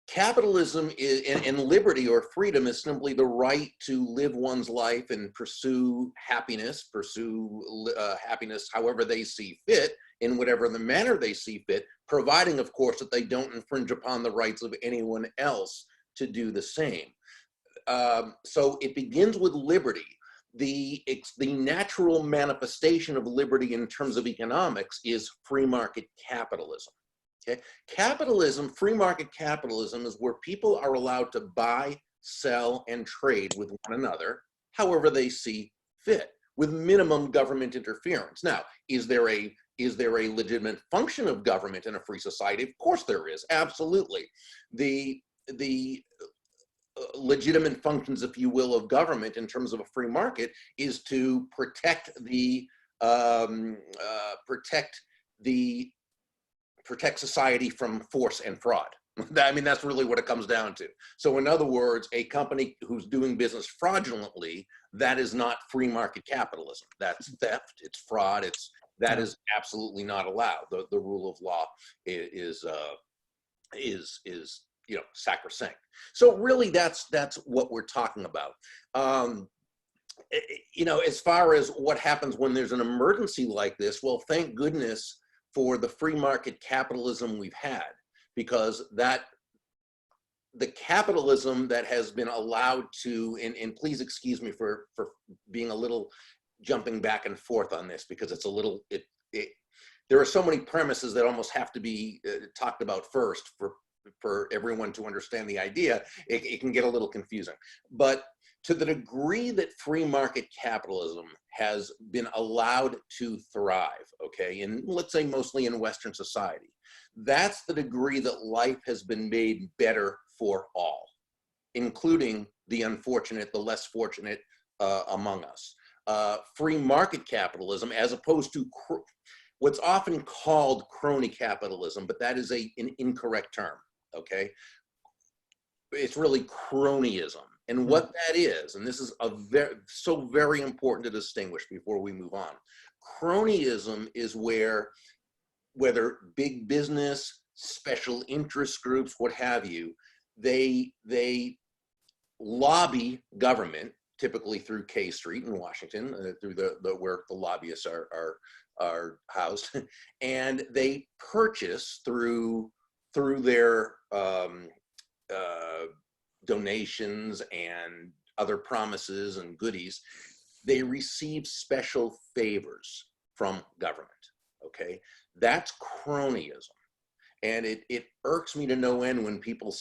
F: Capitalism is, and liberty or freedom is simply the right to live one's life and pursue happiness however they see fit, in whatever the manner they see fit, providing, of course, that they don't infringe upon the rights of anyone else to do the same. So it begins with liberty. The natural manifestation of liberty in terms of economics is free market capitalism. Okay? Capitalism, free market capitalism, is where people are allowed to buy, sell, and trade with one another however they see fit, with minimum government interference. Now, is there a legitimate function of government in a free society? Of course there is, absolutely. The legitimate functions, if you will, of government in terms of a free market is to protect society from force and fraud. I mean, that's really what it comes down to. So in other words, a company who's doing business fraudulently, that is not free market capitalism. That's theft, it's fraud, that is absolutely not allowed. The rule of law is sacrosanct. So really that's what we're talking about. As far as what happens when there's an emergency like this, well, thank goodness for the free market capitalism we've had, because the capitalism that has been allowed to, and please excuse me for being a little jumping back and forth on this, because it's a little, there are so many premises that almost have to be talked about first for everyone to understand the idea. It can get a little confusing. But to the degree that free market capitalism has been allowed to thrive, okay, and let's say mostly in Western society, that's the degree that life has been made better for all, including the unfortunate, the less fortunate among us. Free market capitalism, as opposed to what's often called crony capitalism, but that is an incorrect term, okay? It's really cronyism. And what that is, and this is so very important to distinguish before we move on. Cronyism is where, whether big business, special interest groups, what have you, they lobby government, typically through K Street in Washington, through where the lobbyists are housed, and they purchase through their donations and other promises and goodies, they receive special favors from government, okay? That's cronyism. And it irks me to no end when people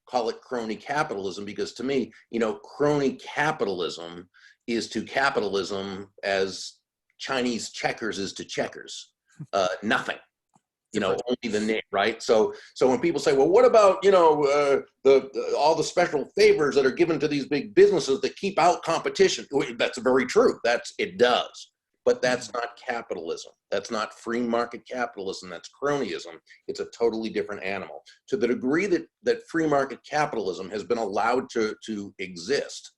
F: call it crony capitalism, because to me, crony capitalism is to capitalism as Chinese checkers is to checkers. Nothing. Only the name, right? So when people say, well, what about, all the special favors that are given to these big businesses that keep out competition? That's very true. It does. But that's not capitalism. That's not free market capitalism. That's cronyism. It's a totally different animal. To the degree that free market capitalism has been allowed to exist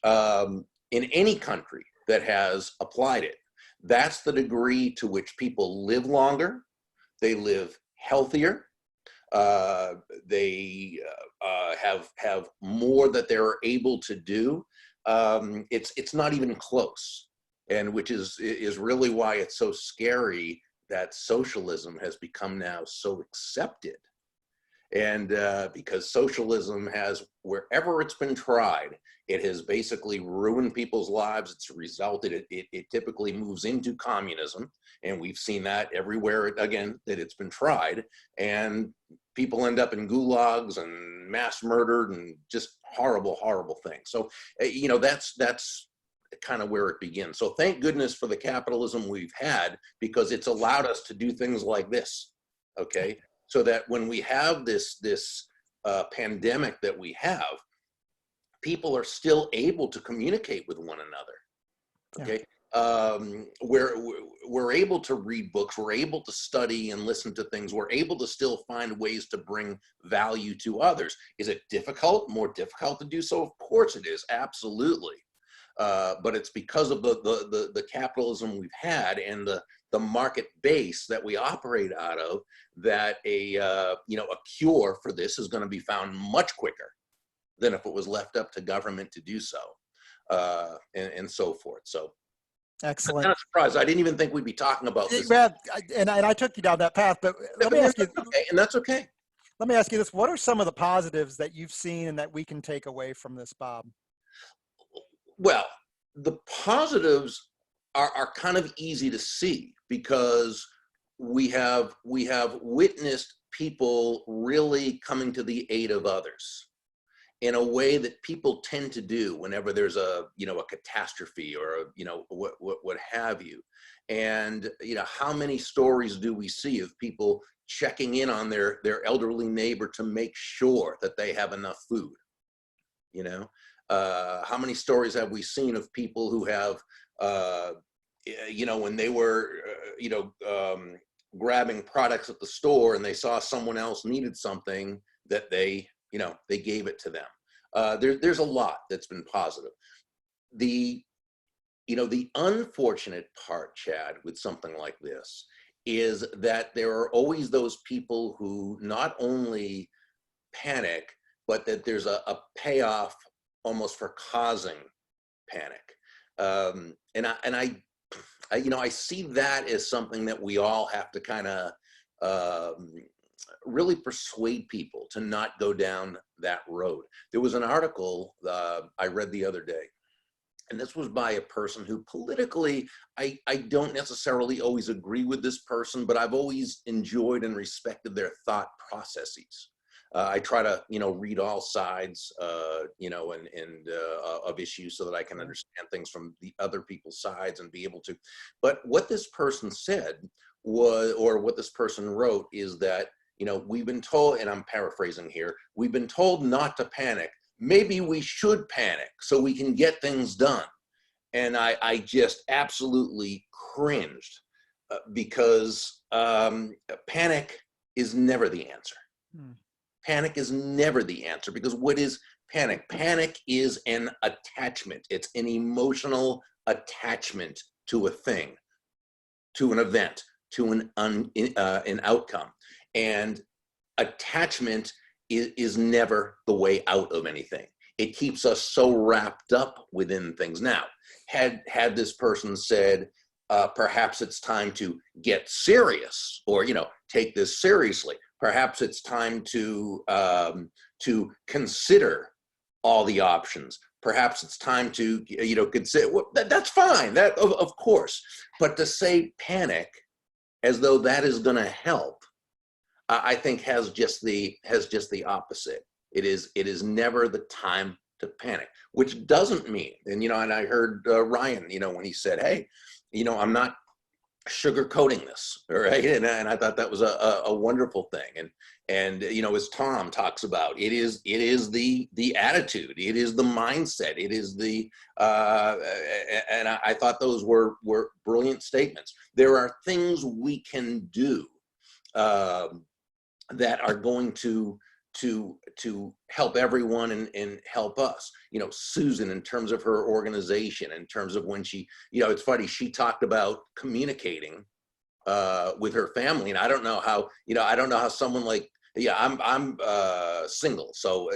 F: in any country that has applied it, that's the degree to which people live longer. They live healthier. They have more that they're able to do. It's not even close, and which is really why it's so scary that socialism has become now so accepted. And because socialism has, wherever it's been tried, it has basically ruined people's lives. It's resulted, it typically moves into communism. And we've seen that everywhere, again, that it's been tried. And people end up in gulags and mass murdered and just horrible, horrible things. So, that's kind of where it begins. So thank goodness for the capitalism we've had, because it's allowed us to do things like this, okay? So that when we have this pandemic that we have, people are still able to communicate with one another, okay? We're able to read books, we're able to study and listen to things, we're able to still find ways to bring value to others. Is it difficult, more difficult to do so? Of course it is, absolutely. But it's because of the capitalism we've had and the market base that we operate out of that a cure for this is going to be found much quicker than if it was left up to government to do so, and so forth. So
A: Excellent.
F: I'm not surprised. I didn't even think we'd be talking about this.
A: And I took you down that path, but let me ask you.
F: Okay, and that's okay.
A: Let me ask you this: what are some of the positives that you've seen and that we can take away from this, Bob?
F: Well, the positives are kind of easy to see because we have witnessed people really coming to the aid of others in a way that people tend to do whenever there's a catastrophe or what have you. And how many stories do we see of people checking in on their elderly neighbor to make sure that they have enough food? How many stories have we seen of people who have when they were grabbing products at the store and they saw someone else needed something that they gave it to them. There's a lot that's been positive. The unfortunate part, Chad, with something like this is that there are always those people who not only panic, but that there's a payoff almost for causing panic. And I see that as something that we all have to kind of really persuade people to not go down that road. There was an article I read the other day, and this was by a person who politically, I don't necessarily always agree with this person, but I've always enjoyed and respected their thought processes. I try to, read all sides, and of issues so that I can understand things from the other people's sides and be able to. But what this person said or what this person wrote is that, we've been told, and I'm paraphrasing here, we've been told not to panic. Maybe we should panic so we can get things done. And I just absolutely cringed because panic is never the answer. Panic is never the answer, because what is panic? Panic is an attachment. It's an emotional attachment to a thing, to an event, to an outcome. And attachment is never the way out of anything. It keeps us so wrapped up within things. Now, had this person said, perhaps it's time to get serious, or take this seriously. Perhaps it's time to consider all the options. Perhaps it's time to consider. Well, that's fine. That of course. But to say panic as though that is going to help, I think has just the opposite. It is never the time to panic, which doesn't mean, and, and I heard Ryan, when he said, hey, I'm not sugarcoating this, right? And I thought that was a wonderful thing. And as Tom talks about, it is the attitude, it is the mindset, it is the and I thought those were brilliant statements. There are things we can do that are going to help everyone and help us. Susan, in terms of her organization, in terms of when she, it's funny, she talked about communicating with her family, and I don't know how someone like, I'm single, so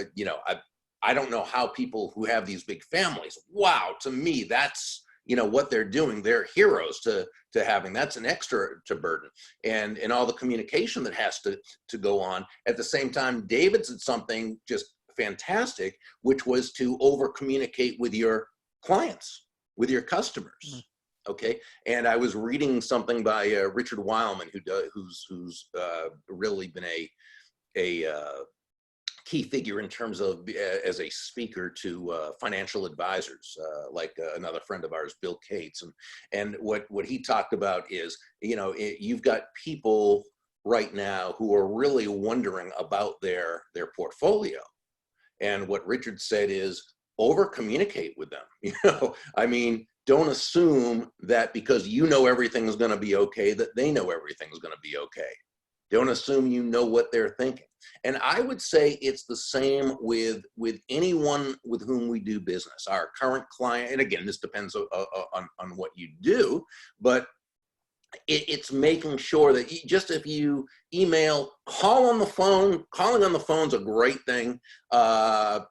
F: I don't know how people who have these big families, wow, to me that's what they're doing, they're heroes to having, that's an extra to burden, and all the communication that has to go on. At the same time, David said something just fantastic, which was to over communicate with your clients, with your customers. Okay, and I was reading something by Richard Wildman, who's really been a key figure in terms of as a speaker to financial advisors, like another friend of ours, Bill Cates, and what he talked about is, you've got people right now who are really wondering about their portfolio, and what Richard said is over communicate with them. I mean, don't assume that because everything is going to be okay, that they know everything is going to be okay. Don't assume what they're thinking. And I would say it's the same with anyone with whom we do business. Our current client, and again, this depends on what you do, but it's making sure that just if you email, call on the phone. Calling on the phone's a great thing.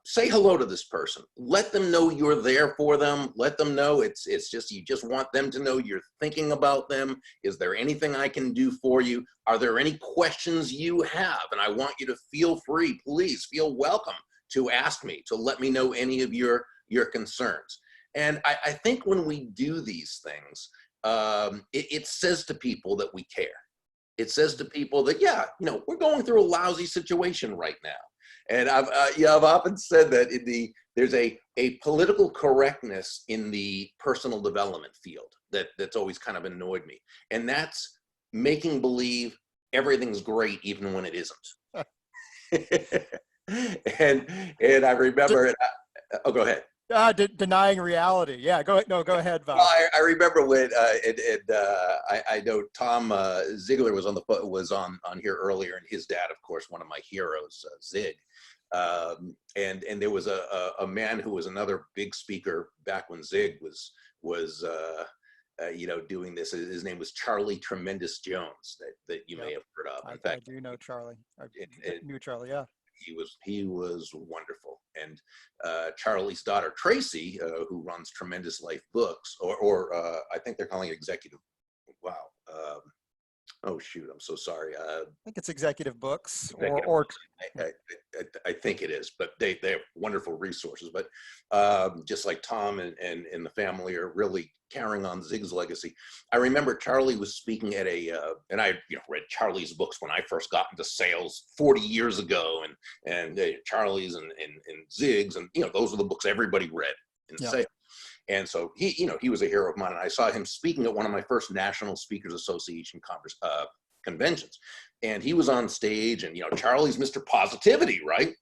F: Say hello to this person. Let them know you're there for them. Let them know it's just, you just want them to know you're thinking about them. Is there anything I can do for you? Are there any questions you have? And I want you to feel free, please feel welcome to ask me, to let me know any of your concerns. And I think when we do these things, it says to people that we care. It says to people that, we're going through a lousy situation right now. And I've often said that there's a political correctness in the personal development field that's always kind of annoyed me. And that's making believe everything's great even when it isn't. and I remember, go ahead.
A: Denying reality. Yeah, go ahead, Bob.
F: Well, I remember when I know Tom Ziglar was on here earlier, and his dad, of course, one of my heroes, Zig, and there was a man who was another big speaker back when Zig was doing this. His name was Charlie Tremendous Jones, that you may have heard of. In fact,
A: I do know Charlie. I knew Charlie. Yeah.
F: He was wonderful. And Charlie's daughter Tracy, who runs Tremendous Life Books, or I think they're calling it Executive. Wow. Oh shoot, I'm so sorry.
A: I think it's Executive Books,
F: or I think it is, but they have wonderful resources. But just like Tom and the family are really carrying on Zig's legacy. I remember Charlie was speaking at and I read Charlie's books when I first got into sales 40 years ago, and Charlie's and Zig's, and those are the books everybody read in sales. And so he was a hero of mine, and I saw him speaking at one of my first National Speakers Association conventions, and he was on stage, and Charlie's Mr. Positivity, right?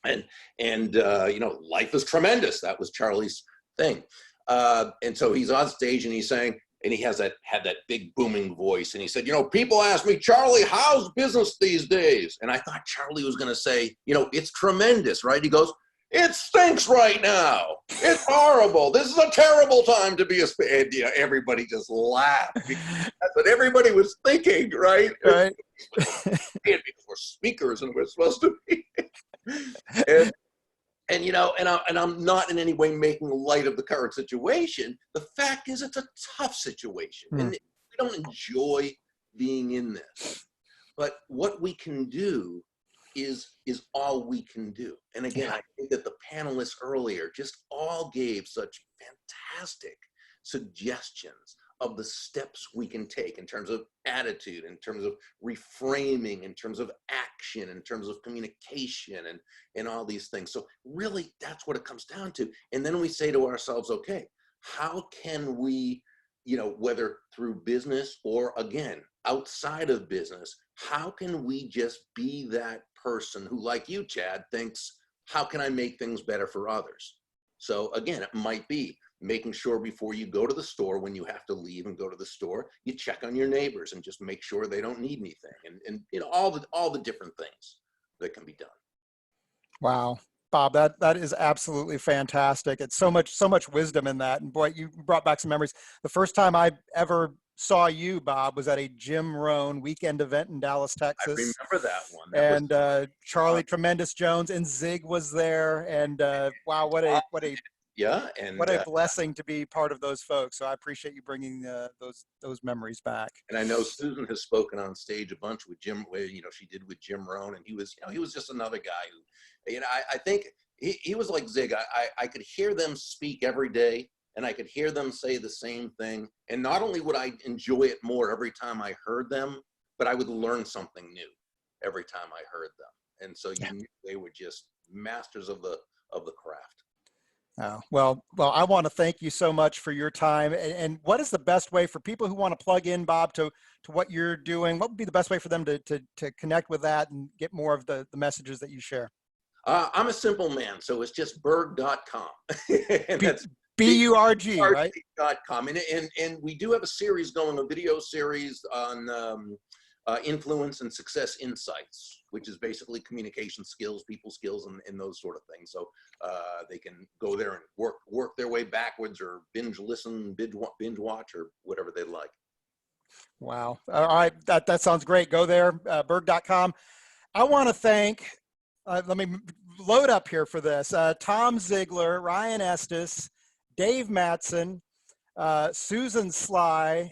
F: And life is tremendous. That was Charlie's thing. And so he's on stage and he's saying, and he had that big booming voice, and he said, people ask me, Charlie, how's business these days? And I thought Charlie was going to say, it's tremendous, right? He goes, it stinks right now. It's horrible. This is a terrible time to be a speaker. And everybody just laughed. That's what everybody was thinking, right?
A: Right.
F: Because we're speakers and we're supposed to be. And I'm not in any way making light of the current situation. The fact is, it's a tough situation, and we don't enjoy being in this. But what we can do is all we can do. And again, I think that the panelists earlier just all gave such fantastic suggestions of the steps we can take in terms of attitude, in terms of reframing, in terms of action, in terms of communication, and all these things. So really, that's what it comes down to. And then we say to ourselves, okay, how can we, whether through business or, again, outside of business, how can we just be that person who, like you, Chad, thinks, how can I make things better for others? So again, it might be making sure before you go to the store, when you have to leave and go to the store, you check on your neighbors and just make sure they don't need anything, and all the different things that can be done.
A: Wow. Bob, that is absolutely fantastic. It's so much wisdom in that. And boy, you brought back some memories. The first time I ever saw you, Bob, was at a Jim Rohn weekend event in Dallas, Texas.
F: I remember that one. That
A: and Charlie Tremendous Jones and Zig was there. And wow, what a
F: yeah, and
A: what a blessing to be part of those folks. So I appreciate you bringing those memories back.
F: And I know Susan has spoken on stage a bunch with Jim, where she did with Jim Rohn, and he was just another guy who, I think he was like Zig. I could hear them speak every day, and I could hear them say the same thing. And not only would I enjoy it more every time I heard them, but I would learn something new every time I heard them. And so you knew they were just masters of the craft.
A: Oh, well, I want to thank you so much for your time. And what is the best way for people who want to plug in, Bob, to what you're doing? What would be the best way for them to connect with that and get more of the messages that you share?
F: I'm a simple man, so it's just burg.com. And that's
A: B-U-R-G, right?
F: .com. And we do have a series going, a video series on influence and success insights, which is basically communication skills, people skills, and those sort of things. So they can go there and work their way backwards, or binge listen, binge watch, or whatever they like.
A: Wow. All right. That sounds great. Go there, burg.com. I want to thank, let me load up here for this, Tom Ziglar, Ryan Estis, Dave Mattson, Susan Sly,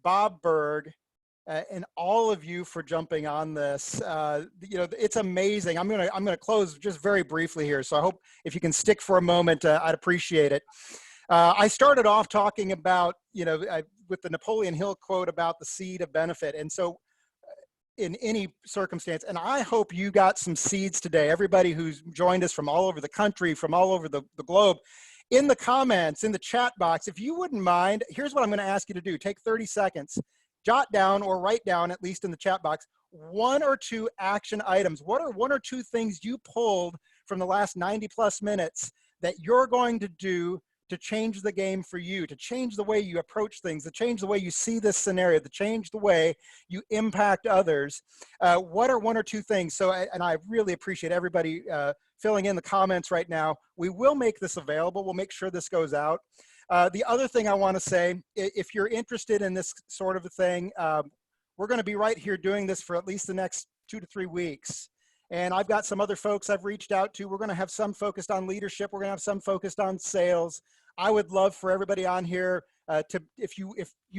A: Bob Burg, and all of you for jumping on this. It's amazing. I'm gonna close just very briefly here. So I hope if you can stick for a moment, I'd appreciate it. I started off talking about, with the Napoleon Hill quote about the seed of benefit. And so in any circumstance, and I hope you got some seeds today, everybody who's joined us from all over the country, from all over the globe, in the comments, in the chat box, if you wouldn't mind, here's what I'm gonna ask you to do. Take 30 seconds. Jot down or write down, at least in the chat box, 1 or 2 action items. What are 1 or 2 things you pulled from the last 90 plus minutes that you're going to do to change the game for you, to change the way you approach things, to change the way you see this scenario, to change the way you impact others? What are 1 or 2 things? So, and I really appreciate everybody filling in the comments right now. We will make this available. We'll make sure this goes out. The other thing I want to say, if you're interested in this sort of a thing, we're going to be right here doing this for at least the next 2 to 3 weeks. And I've got some other folks I've reached out to. We're going to have some focused on leadership. We're going to have some focused on sales. I would love for everybody on here if you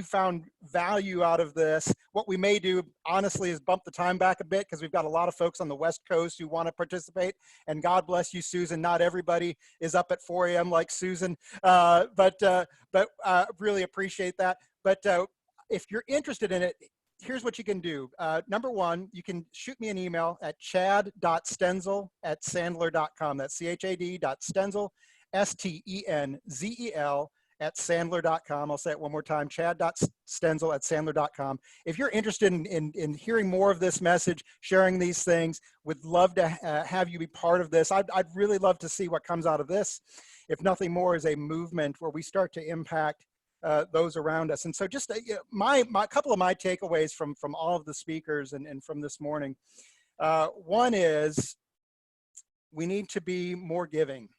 A: found value out of this. What we may do, honestly, is bump the time back a bit, because we've got a lot of folks on the West Coast who want to participate. And God bless you, Susan. Not everybody is up at 4 a.m. like Susan, but really appreciate that. But if you're interested in it, here's what you can do. Number 1, you can shoot me an email at chad.stenzel@sandler.com. That's chad.stenzel, STENZEL @sandler.com. I'll say it one more time, chad.stenzel@sandler.com. If you're interested in hearing more of this message, sharing these things, would love to have you be part of this. I'd really love to see what comes out of this. If nothing more, is a movement where we start to impact those around us. And so just my couple of my takeaways from all of the speakers and from this morning. One is, we need to be more giving.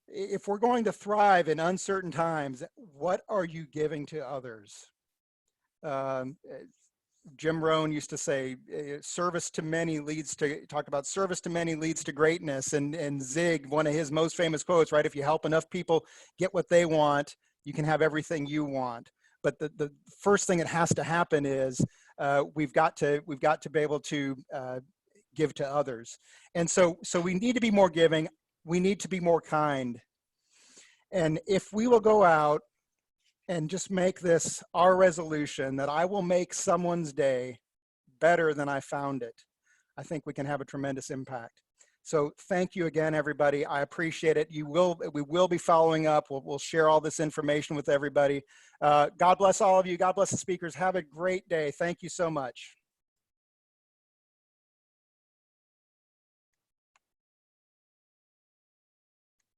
A: If we're going to thrive in uncertain times, what are you giving to others? Jim Rohn used to say, service to many leads to, talk about service to many leads to greatness. And Zig, one of his most famous quotes, right? If you help enough people get what they want, you can have everything you want. But the first thing that has to happen is we've got to be able to give to others. And so we need to be more giving. We need to be more kind. And if we will go out and just make this our resolution that I will make someone's day better than I found it, I think we can have a tremendous impact. So thank you again, everybody. I appreciate it. We will be following up. We'll share all this information with everybody. God bless all of you. God bless the speakers. Have a great day. Thank you so much.